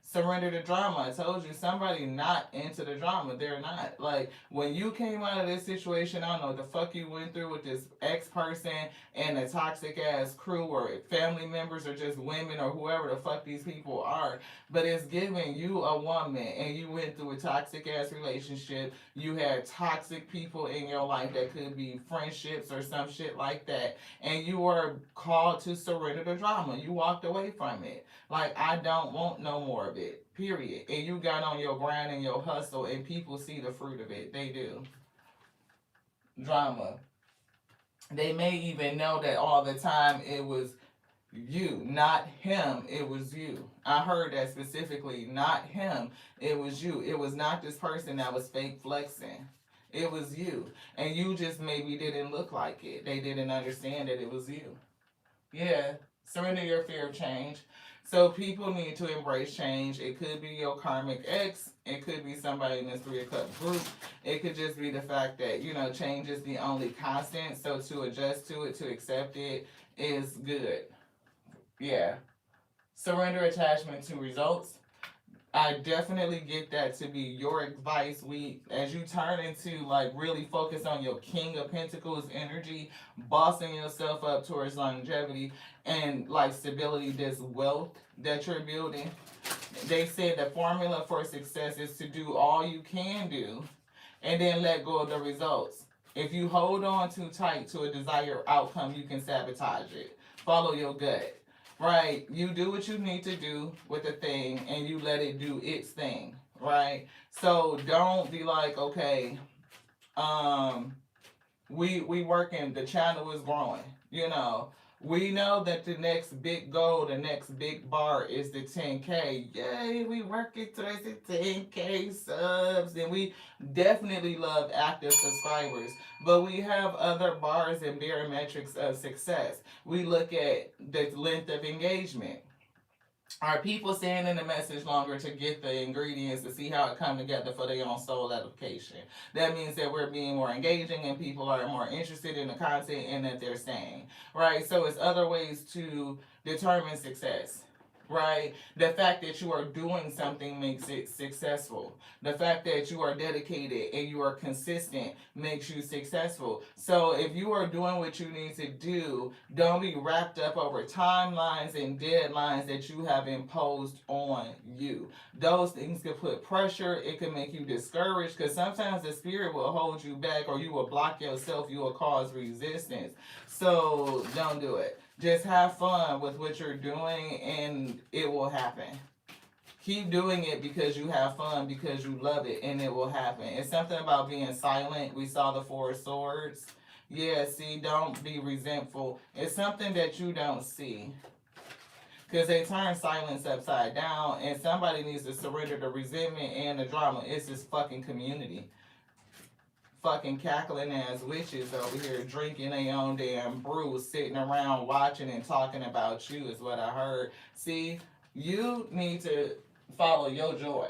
Surrender the drama. I told you, somebody not into the drama. They're not. Like, when you came out of this situation, I don't know what the fuck you went through with this ex person and a toxic ass crew or family members or just women or whoever the fuck these people are. But it's giving you a woman and you went through a toxic ass relationship. You had toxic people in your life that could be friendships or some shit like that. And you were called to surrender the drama. You walked away from it. Like, I don't want no more of it, period. And you got on your grind and your hustle, and people see the fruit of it. They do. Drama. They may even know that all the time it was you, not him, it was you. I heard that specifically, not him, it was you. It was not this person that was fake flexing. It was you. And you just maybe didn't look like it. They didn't understand that it was you. Yeah. Surrender your fear of change. So people need to embrace change. It could be your karmic ex. It could be somebody in this 3 of Cups group. It could just be the fact that, change is the only constant. So to adjust to it, to accept it is good. Yeah. Surrender attachment to results. I definitely get that to be your advice. As you turn into really focus on your King of Pentacles energy, bossing yourself up towards longevity and stability, this wealth that you're building. They said the formula for success is to do all you can do and then let go of the results. If you hold on too tight to a desired outcome, you can sabotage it. Follow your gut. Right, you do what you need to do with the thing and you let it do its thing, right? So don't be like, okay, we working, the channel is growing, We know that the next big goal, the next big bar is the 10K. Yay, we working towards the 10K subs. And we definitely love active subscribers. But we have other bars and barometrics of success. We look at the length of engagement. Are people staying in the message longer to get the ingredients to see how it come together for their own soul edification? That means that we're being more engaging and people are more interested in the content and that they're staying, right? So it's other ways to determine success, right? The fact that you are doing something makes it successful. The fact that you are dedicated and you are consistent makes you successful. So if you are doing what you need to do, don't be wrapped up over timelines and deadlines that you have imposed on you. Those things can put pressure. It can make you discouraged because sometimes the spirit will hold you back or you will block yourself. You will cause resistance. So don't do it. Just have fun with what you're doing and it will happen. Keep doing it because you have fun, because you love it, and it will happen. It's something about being silent. We saw the 4 of Swords. Yeah, see, don't be resentful. It's something that you don't see. because they turn silence upside down, and somebody needs to surrender the resentment and the drama. It's this fucking community. Fucking cackling ass witches over here drinking their own damn brew, sitting around watching and talking about you, is what I heard. See, you need to follow your joy.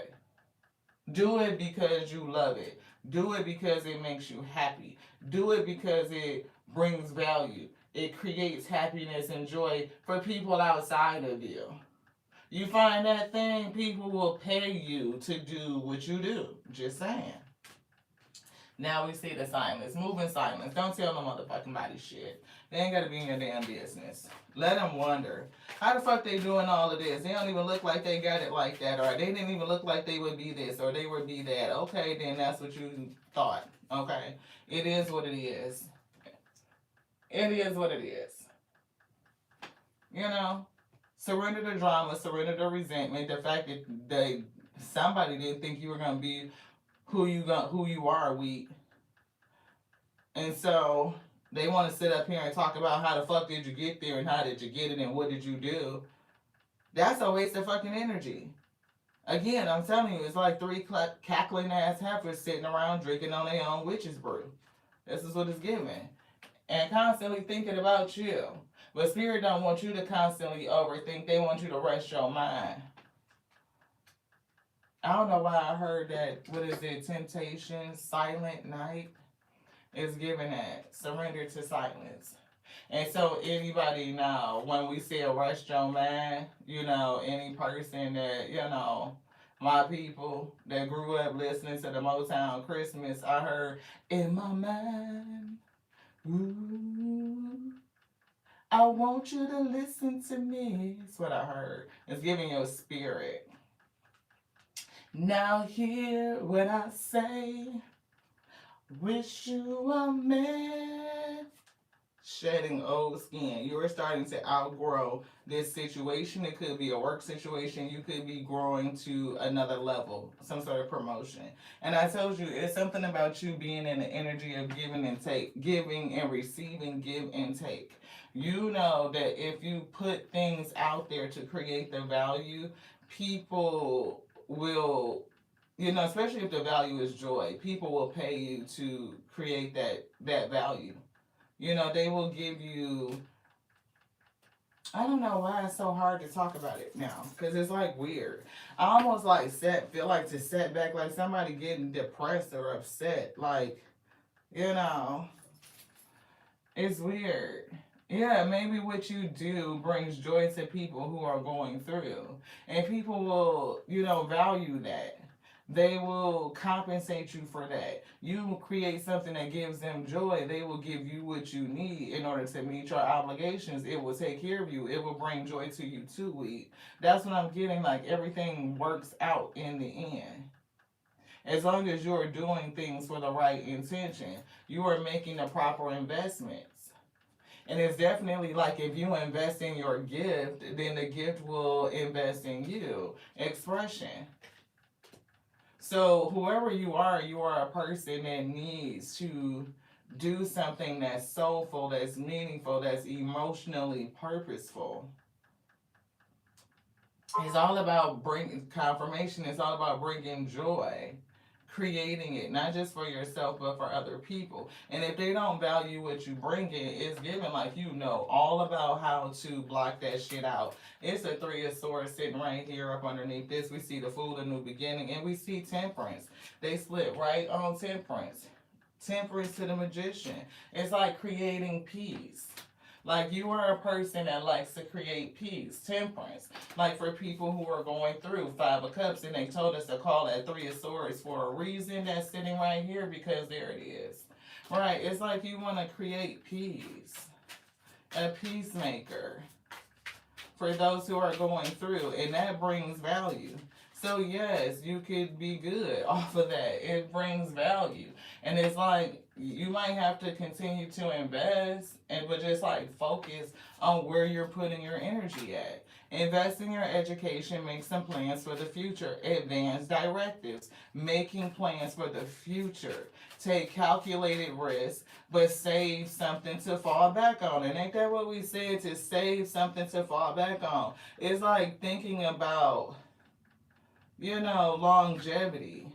Do it because you love it. Do it because it makes you happy. Do it because it brings value. It creates happiness and joy for people outside of you. You find that thing, people will pay you to do what you do. Just saying. Now we see the silence. Move in silence. Don't tell no motherfucking body shit. They ain't gotta be in your damn business. Let them wonder. How the fuck they doing all of this? They don't even look like they got it like that. Or they didn't even look like they would be this. Or they would be that. Okay, then that's what you thought. Okay. It is what it is. It is what it is. You know? Surrender the drama. Surrender the resentment. The fact that somebody didn't think you were going to be who you are weak. And so they want to sit up here and talk about how the fuck did you get there and how did you get it and what did you do. That's a waste of fucking energy. Again, I'm telling you, it's like three cackling ass heifers sitting around drinking on their own witch's brew. This is what it's giving. And constantly thinking about you. But Spirit don't want you to constantly overthink. They want you to rest your mind. I don't know why I heard that, what is it, Temptation, Silent Night, is giving that, surrender to silence. And so anybody now, when we say rest your mind, you know, any person that, you know, my people that grew up listening to the Motown Christmas, I heard, in my mind, ooh, I want you to listen to me. That's what I heard. It's giving your spirit. Now hear what I say. Wish you were man. Shedding old skin. You are starting to outgrow this situation. It could be a work situation. You could be growing to another level, some sort of promotion. And I told you, it's something about you being in the energy of giving and take, giving and receiving, give and take. You know that if you put things out there to create the value, people will, you know, especially if the value is joy, people will pay you to create that value. You know, they will give you, I don't know why it's so hard to talk about it now, because it's like weird. I almost like feel like to set back, like somebody getting depressed or upset, like, you know, it's weird. Yeah, maybe what you do brings joy to people who are going through. And people will, you know, value that. They will compensate you for that. You create something that gives them joy. They will give you what you need in order to meet your obligations. It will take care of you. It will bring joy to you too, Weed. That's what I'm getting, like everything works out in the end. As long as you're doing things for the right intention, you are making the proper investments. And it's definitely like if you invest in your gift, then the gift will invest in you. Expression. So whoever you are a person that needs to do something that's soulful, that's meaningful, that's emotionally purposeful. It's all about bringing confirmation. It's all about bringing joy. Creating it, not just for yourself, but for other people. And if they don't value what you bring in, it's given like you know all about how to block that shit out. It's a Three of Swords sitting right here up underneath this. We see the Fool, the New Beginning, and we see Temperance. They split right on Temperance. Temperance to the Magician. It's like creating peace. Like you are a person that likes to create peace, temperance. Like for people who are going through Five of Cups, and they told us to call that Three of Swords for a reason. That's sitting right here because there it is. Right, it's like you want to create peace. A peacemaker for those who are going through, and that brings value. So yes, you could be good off of that. It brings value. And it's like you might have to continue to invest and but just like focus on where you're putting your energy at. Invest in your education, make some plans for the future, advance directives, making plans for the future, take calculated risks, but save something to fall back on. And ain't that what we said? To save something to fall back on. It's like thinking about, longevity,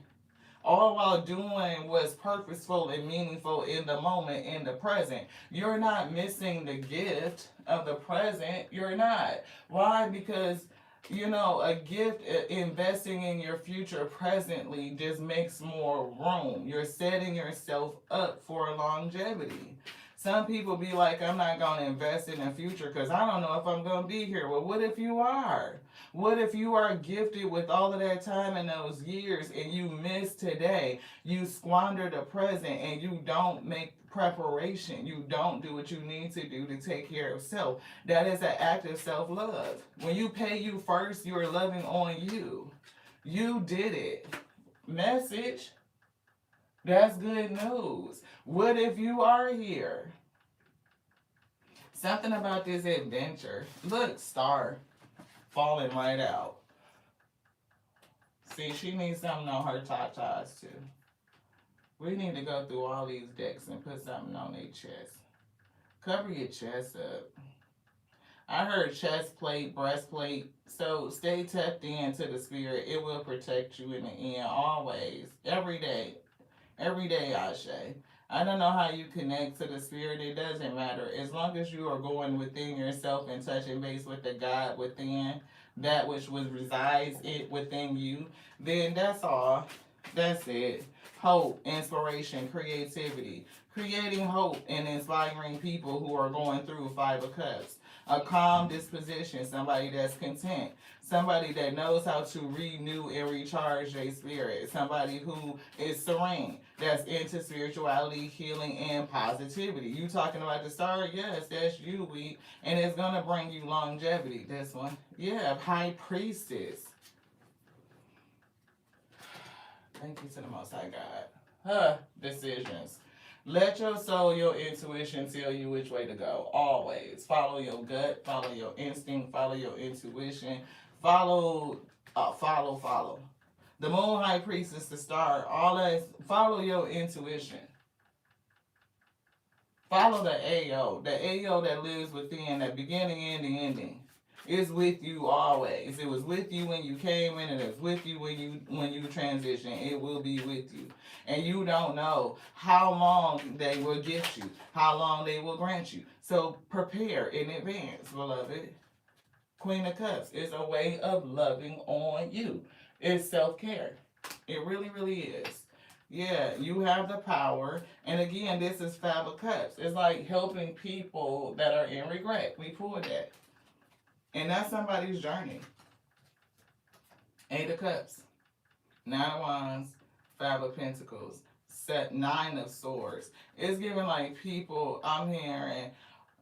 all while doing what's purposeful and meaningful in the moment, in the present. You're not missing the gift of the present. You're not. Why? Because, a gift, investing in your future presently just makes more room. You're setting yourself up for longevity. Some people be like, I'm not going to invest in the future because I don't know if I'm going to be here. Well, what if you are? What if you are gifted with all of that time in those years and you miss today? You squander the present and you don't make preparation. You don't do what you need to do to take care of self. That is an act of self love. When you pay you first, you are loving on you. You did it. Message. That's good news. What if you are here? Something about this adventure. Look, Star falling right out. See, she needs something on her tatas too. We need to go through all these decks and put something on their chest. Cover your chest up. I heard chest plate, breastplate. So stay tapped into the spirit. It will protect you in the end, always, every day. Every day, Ashe. I don't know how you connect to the spirit. It doesn't matter. As long as you are going within yourself and touching base with the God within, that which was resides it within you, then that's all. That's it. Hope, inspiration, creativity. Creating hope and inspiring people who are going through Five of Cups. A calm disposition, somebody that's content, somebody that knows how to renew and recharge their spirit, somebody who is serene, that's into spirituality, healing, and positivity. You talking about the star? Yes, that's you, and it's gonna bring you longevity. This one, yeah, High Priestess. Thank you to the Most High God. Decisions. Let your soul, your intuition tell you which way to go. Always. Follow your gut, follow your instinct, follow your intuition. Follow. The Moon High Priestess, the star, all that. Follow your intuition. Follow the AO. The AO that lives within, the beginning and the ending. It's with you always. It was with you when you came in, and it's with you when you transition. It will be with you. And you don't know how long they will get you, how long they will grant you. So prepare in advance, beloved. Queen of Cups is a way of loving on you. It's self-care. It really, really is. Yeah, you have the power. And again, this is Five of Cups. It's like helping people that are in regret. We pulled that. And that's somebody's journey. Eight of Cups, Nine of Wands, Five of Pentacles, Nine of Swords. It's giving like people, I'm hearing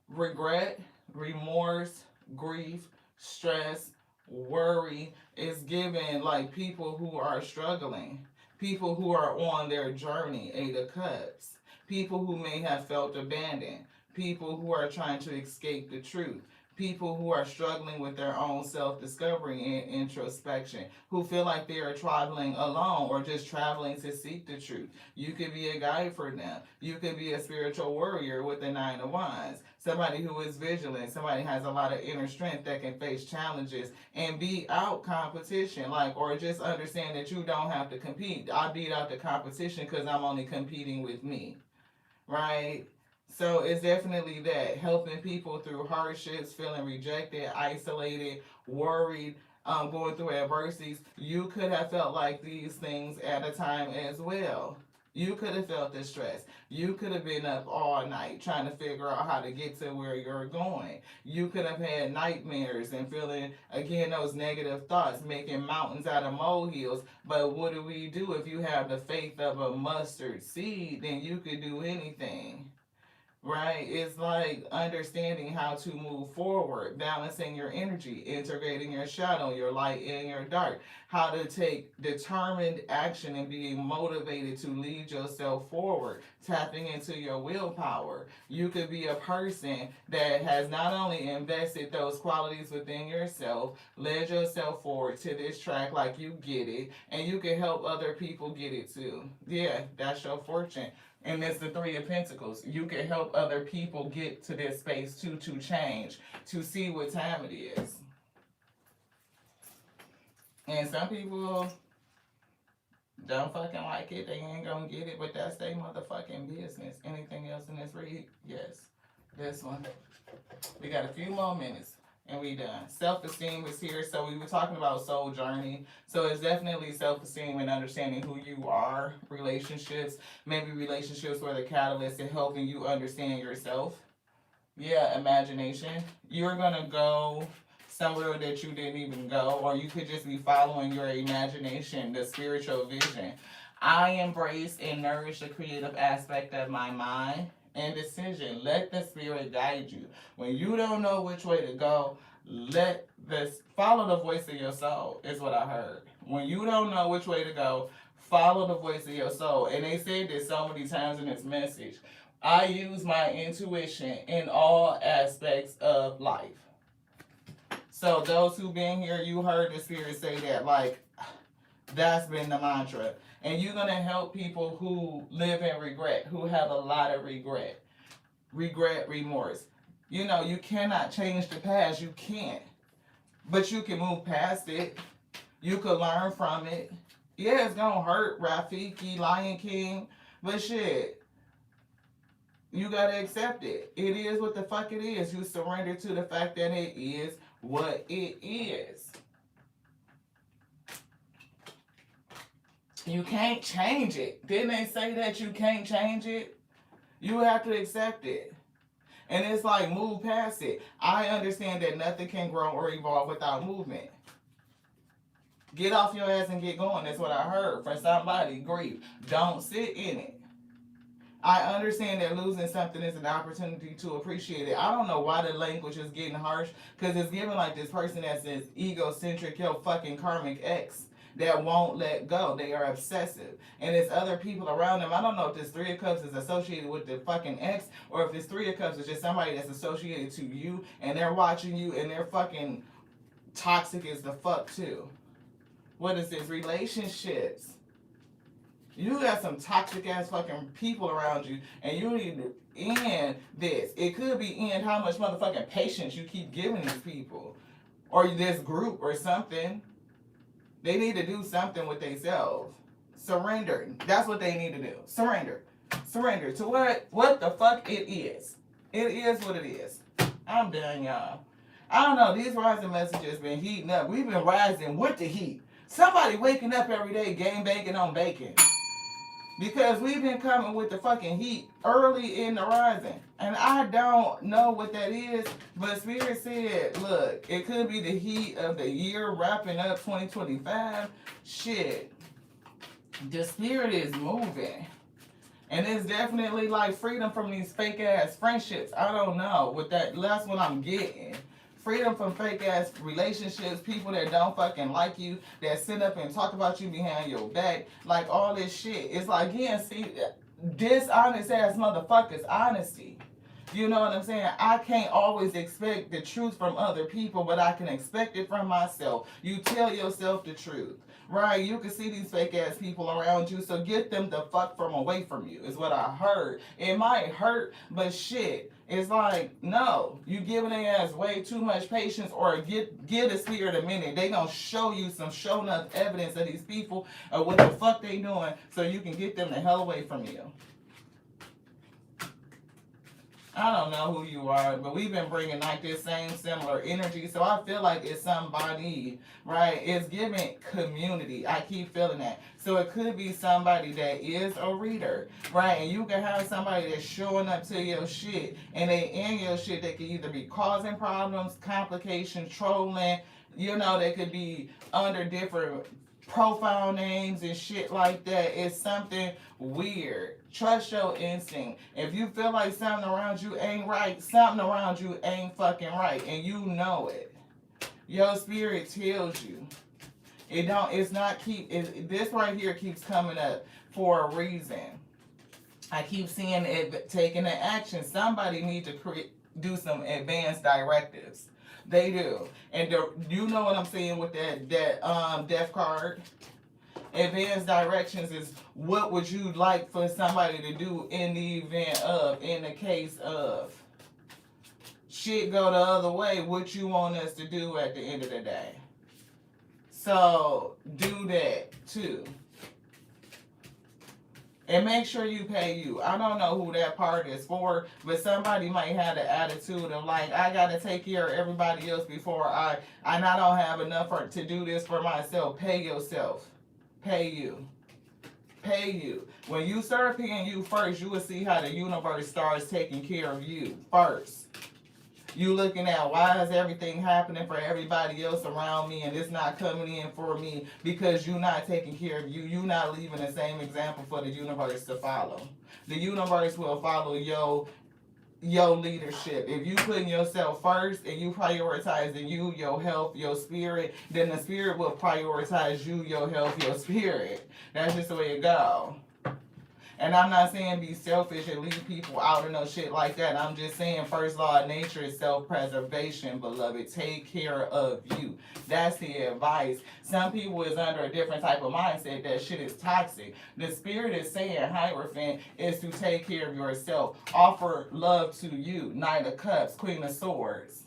regret, remorse, grief, stress, worry. It's giving like people who are struggling, people who are on their journey, Eight of Cups, people who may have felt abandoned, people who are trying to escape the truth, people who are struggling with their own self-discovery and introspection, who feel like they are traveling alone or just traveling to seek the truth. You could be a guide for them. You could be a spiritual warrior with the Nine of Wands. Somebody who is vigilant. Somebody has a lot of inner strength that can face challenges and beat out competition, or just understand that you don't have to compete. I beat out the competition because I'm only competing with me, right? So it's definitely that, helping people through hardships, feeling rejected, isolated, worried, going through adversities. You could have felt like these things at a time as well. You could have felt the stress. You could have been up all night trying to figure out how to get to where you're going. You could have had nightmares and feeling, again, those negative thoughts, making mountains out of molehills. But what do we do? If you have the faith of a mustard seed, then you could do anything. right? It's like understanding how to move forward, balancing your energy, integrating your shadow, your light, and your dark. How to take determined action and being motivated to lead yourself forward, tapping into your willpower. You could be a person that has not only invested those qualities within yourself, led yourself forward to this track like you get it, and you can help other people get it too. Yeah, that's your fortune. And it's the Three of Pentacles. You can help other people get to this space too, to change, to see what time it is. And some people don't fucking like it. They ain't gonna get it, but that's their motherfucking business. Anything else in this read? Yes. This one. We got a few more minutes and we done. Self-esteem is here. So we were talking about soul journey. So it's definitely self-esteem and understanding who you are. Relationships, maybe relationships where the catalyst is helping you understand yourself. Yeah, imagination. You're gonna go somewhere that you didn't even go, or you could just be following your imagination, the spiritual vision. I embrace and nourish the creative aspect of my mind and decision. Let the spirit guide you. When you don't know which way to go, let this follow the voice of your soul, is what I heard. When you don't know which way to go, follow the voice of your soul. And they said this so many times in this message. I use my intuition in all aspects of life. So those who been here, you heard the spirit say that, like, that's been the mantra. And you're going to help people who live in regret, who have a lot of regret, remorse. You know, you cannot change the past. You can't. But you can move past it. You can learn from it. Yeah, it's going to hurt, Rafiki, Lion King. But shit, you got to accept it. It is what the fuck it is. You surrender to the fact that it is what it is. You can't change it. Didn't they say that you can't change it? You have to accept it. And it's like, move past it. I understand that nothing can grow or evolve without movement. Get off your ass and get going. That's what I heard from somebody. Grief. Don't sit in it. I understand that losing something is an opportunity to appreciate it. I don't know why the language is getting harsh, because it's given like this person that's this egocentric, yo, fucking karmic ex that won't let go. They are obsessive. And there's other people around them. I don't know if this Three of Cups is associated with the fucking ex, or if this Three of Cups is just somebody that's associated to you, and they're watching you, and they're fucking toxic as the fuck too. What is this? Relationships. You got some toxic ass fucking people around you, and you need to end this. It could be end how much motherfucking patience you keep giving these people, or this group, or something. They need to do something with themselves. Surrender. That's what they need to do. Surrender. Surrender to what the fuck it is. It is what it is. I'm done, y'all. I don't know. These rising messages been heating up. We've been rising with the heat. Somebody waking up every day, game banking on bacon. Because we've been coming with the fucking heat early in the rising. And I don't know what that is, but Spirit said, look, it could be the heat of the year wrapping up 2025. Shit. The Spirit is moving. And it's definitely like freedom from these fake ass friendships. I don't know what that's what I'm getting. Freedom from fake ass relationships, people that don't fucking like you, that sit up and talk about you behind your back, like all this shit. It's like, again, see, dishonest ass motherfuckers, honesty. You know what I'm saying? I can't always expect the truth from other people, but I can expect it from myself. You tell yourself the truth, right? You can see these fake ass people around you, so get them the fuck from away from you, is what I heard. It might hurt, but shit. It's like, no, you giving their ass way too much patience, or give the spirit a minute. They gonna show you some show enough evidence of these people of what the fuck they doing, so you can get them the hell away from you. I don't know who you are, but we've been bringing like this same similar energy, so I feel like it's somebody, right? It's giving community. I keep feeling that. So it could be somebody that is a reader, right? And you can have somebody that's showing up to your shit, and they in your shit. They could either be causing problems, complications, trolling. You know, they could be under different profile names and shit like that. It's something weird. Trust your instinct. If you feel like something around you ain't right, something around you ain't fucking right, and you know it. Your spirit tells you. This right here keeps coming up for a reason. I keep seeing it taking an action. Somebody need to do some advanced directives. They do. And you know what I'm saying with that death card? Advanced directions is what would you like for somebody to do in the case of shit go the other way, what you want us to do at the end of the day. So do that too. And make sure you pay you. I don't know who that part is for, but somebody might have the attitude of like, I gotta take care of everybody else before I don't have enough to do this for myself. Pay yourself. Pay you. Pay you. When you start paying you first, you will see how the universe starts taking care of you first. You looking at why is everything happening for everybody else around me and it's not coming in for me because you're not taking care of you. You're not leaving the same example for the universe to follow. The universe will follow your leadership. If you putting yourself first and you prioritizing you, your health, your spirit, then the spirit will prioritize you, your health, your spirit. That's just the way it goes. And I'm not saying be selfish and leave people out or no shit like that. I'm just saying first law of nature is self-preservation, beloved. Take care of you. That's the advice. Some people is under a different type of mindset that shit is toxic. The spirit is saying, Hierophant, is to take care of yourself. Offer love to you. Knight of Cups, Queen of Swords.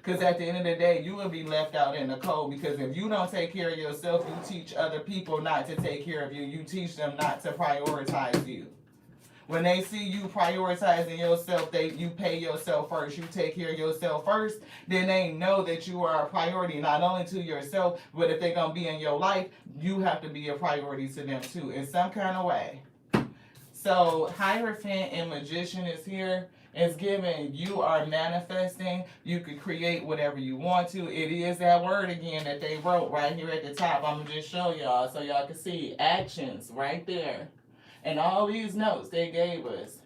Because at the end of the day, you will be left out in the cold. Because if you don't take care of yourself, you teach other people not to take care of you. You teach them not to prioritize you. When they see you prioritizing yourself, you pay yourself first. You take care of yourself first. Then they know that you are a priority, not only to yourself, but if they're going to be in your life, you have to be a priority to them too, in some kind of way. So Hierophant and Magician is here. It's given you are manifesting. You can create whatever you want to. It is that word again that they wrote right here at the top. I'm going to just show y'all so y'all can see actions right there. And all these notes they gave us.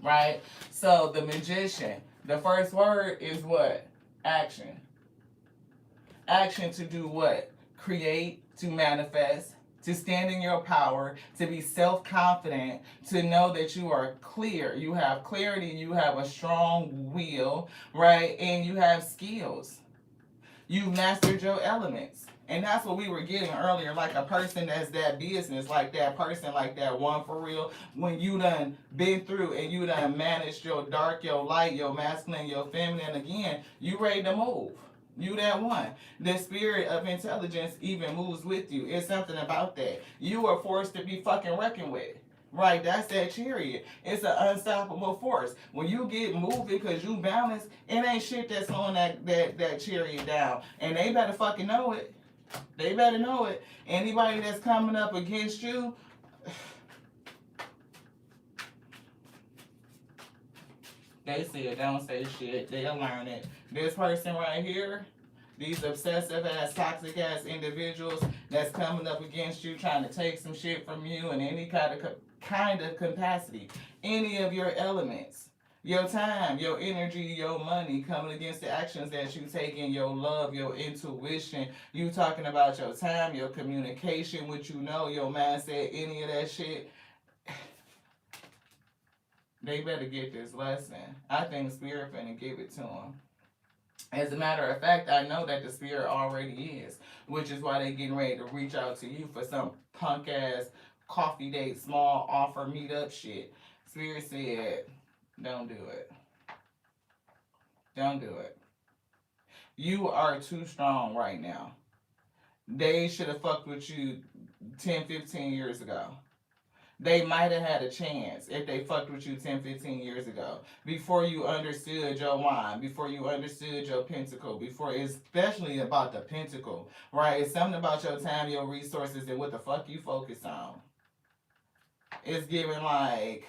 Right? So the Magician, the first word is what? Action. Action to do what? Create, to manifest, to stand in your power, to be self-confident, to know that you are clear. You have clarity, you have a strong will, right? And you have skills. You've mastered your elements. And that's what we were getting earlier, like a person that's that business, like that person, like that one for real. When you done been through and you done managed your dark, your light, your masculine, your feminine, again, you ready to move. You that one. The spirit of intelligence even moves with you. It's something about that. You are forced to be fucking reckoned with. Right, that's that chariot. It's an unstoppable force. When you get moving because you balance, it ain't shit that's slowing that chariot down. And they better fucking know it. They better know it. Anybody that's coming up against you, they see it, don't say shit. They'll learn it. This person right here, these obsessive ass, toxic ass individuals that's coming up against you, trying to take some shit from you in any kind of capacity, any of your elements, your time, your energy, your money, coming against the actions that you take in your love, your intuition, you talking about your time, your communication, what you know, your mindset, any of that shit. They better get this lesson. I think Spirit finna give it to them. As a matter of fact, I know that the Spirit already is, which is why they getting ready to reach out to you for some punk ass coffee date, small offer, meetup shit. Spirit said, don't do it. Don't do it. You are too strong right now. They should have fucked with you 10, 15 years ago. They might have had a chance if they fucked with you 10, 15 years ago. Before you understood your wand, before you understood your pentacle, before, especially about the pentacle, right? It's something about your time, your resources, and what the fuck you focus on. It's giving like,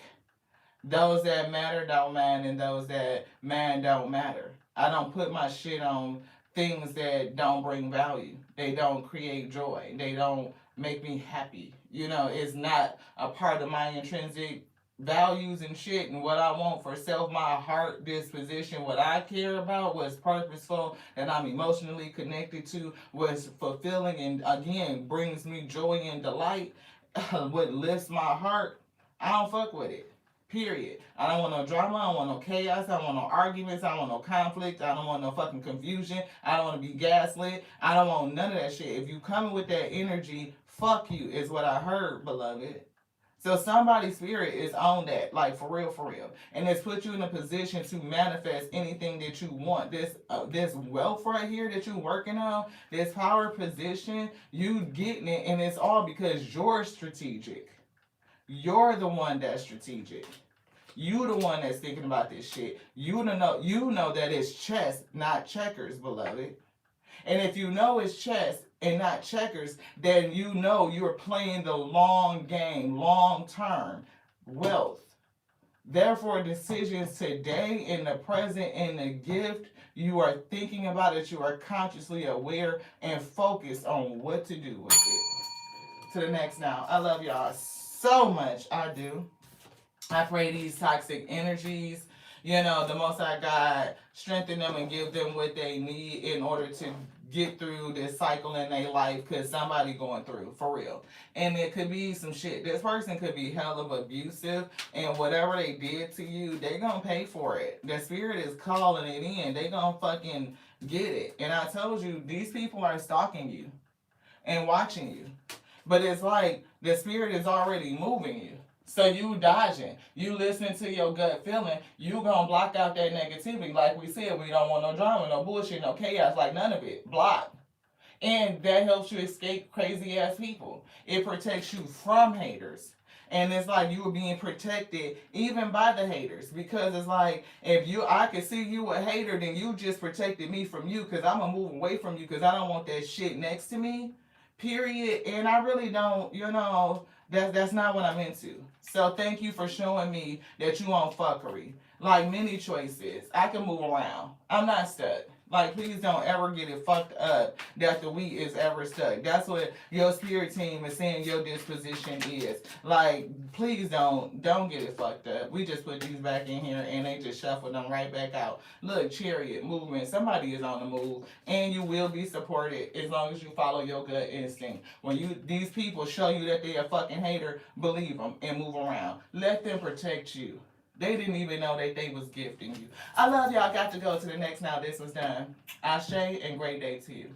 those that matter don't man, and those that man don't matter. I don't put my shit on things that don't bring value. They don't create joy. They don't make me happy. is not a part of my intrinsic values and shit and what I want for self, my heart disposition, what I care about, what's purposeful, and I'm emotionally connected to, what's fulfilling and again brings me joy and delight, what lifts my heart, I don't fuck with it. Period. I don't want no drama. I don't want no chaos. I don't want no arguments. I don't want no conflict. I don't want no fucking confusion. I don't want to be gaslit. I don't want none of that shit. If you coming with that energy, fuck you, is what I heard, beloved. So somebody's spirit is on that, like for real, and it's put you in a position to manifest anything that you want. This wealth right here that you're working on, this power position, you getting it, and it's all because you're strategic. You're the one that's strategic. You the one that's thinking about this shit. You know that it's chess, not checkers, beloved. And if you know it's chess and not checkers, then you know you're playing the long game, long term, wealth. Therefore, decisions today, in the present, in the gift, you are thinking about it, you are consciously aware and focused on what to do with it. To the next now. I love y'all so much. I do. I pray these toxic energies, the Most High God strengthen them and give them what they need in order to get through this cycle in their life, because somebody going through, for real. And it could be some shit. This person could be hell of abusive, and whatever they did to you, they gonna pay for it. The spirit is calling it in. They gonna fucking get it. And I told you, these people are stalking you and watching you. But it's like the spirit is already moving you. So you dodging, you listening to your gut feeling, you gonna block out that negativity. Like we said, we don't want no drama, no bullshit, no chaos, like none of it. Block. And that helps you escape crazy ass people. It protects you from haters. And it's like you were being protected even by the haters. Because it's like, if I could see you a hater, then you just protected me from you, because I'm gonna move away from you because I don't want that shit next to me. Period. And I really don't, that's not what I'm into. So thank you for showing me that you on fuckery. Like many choices. I can move around. I'm not stuck. Like, please don't ever get it fucked up that the wheat is ever stuck. That's what your spirit team is saying your disposition is. Like, please don't get it fucked up. We just put these back in here and they just shuffled them right back out. Look, chariot movement. Somebody is on the move, and you will be supported as long as you follow your gut instinct. When these people show you that they're a fucking hater, believe them and move around. Let them protect you. They didn't even know that they was gifting you. I love y'all. Got to go to the next now. This was done. Ashe and great day to you.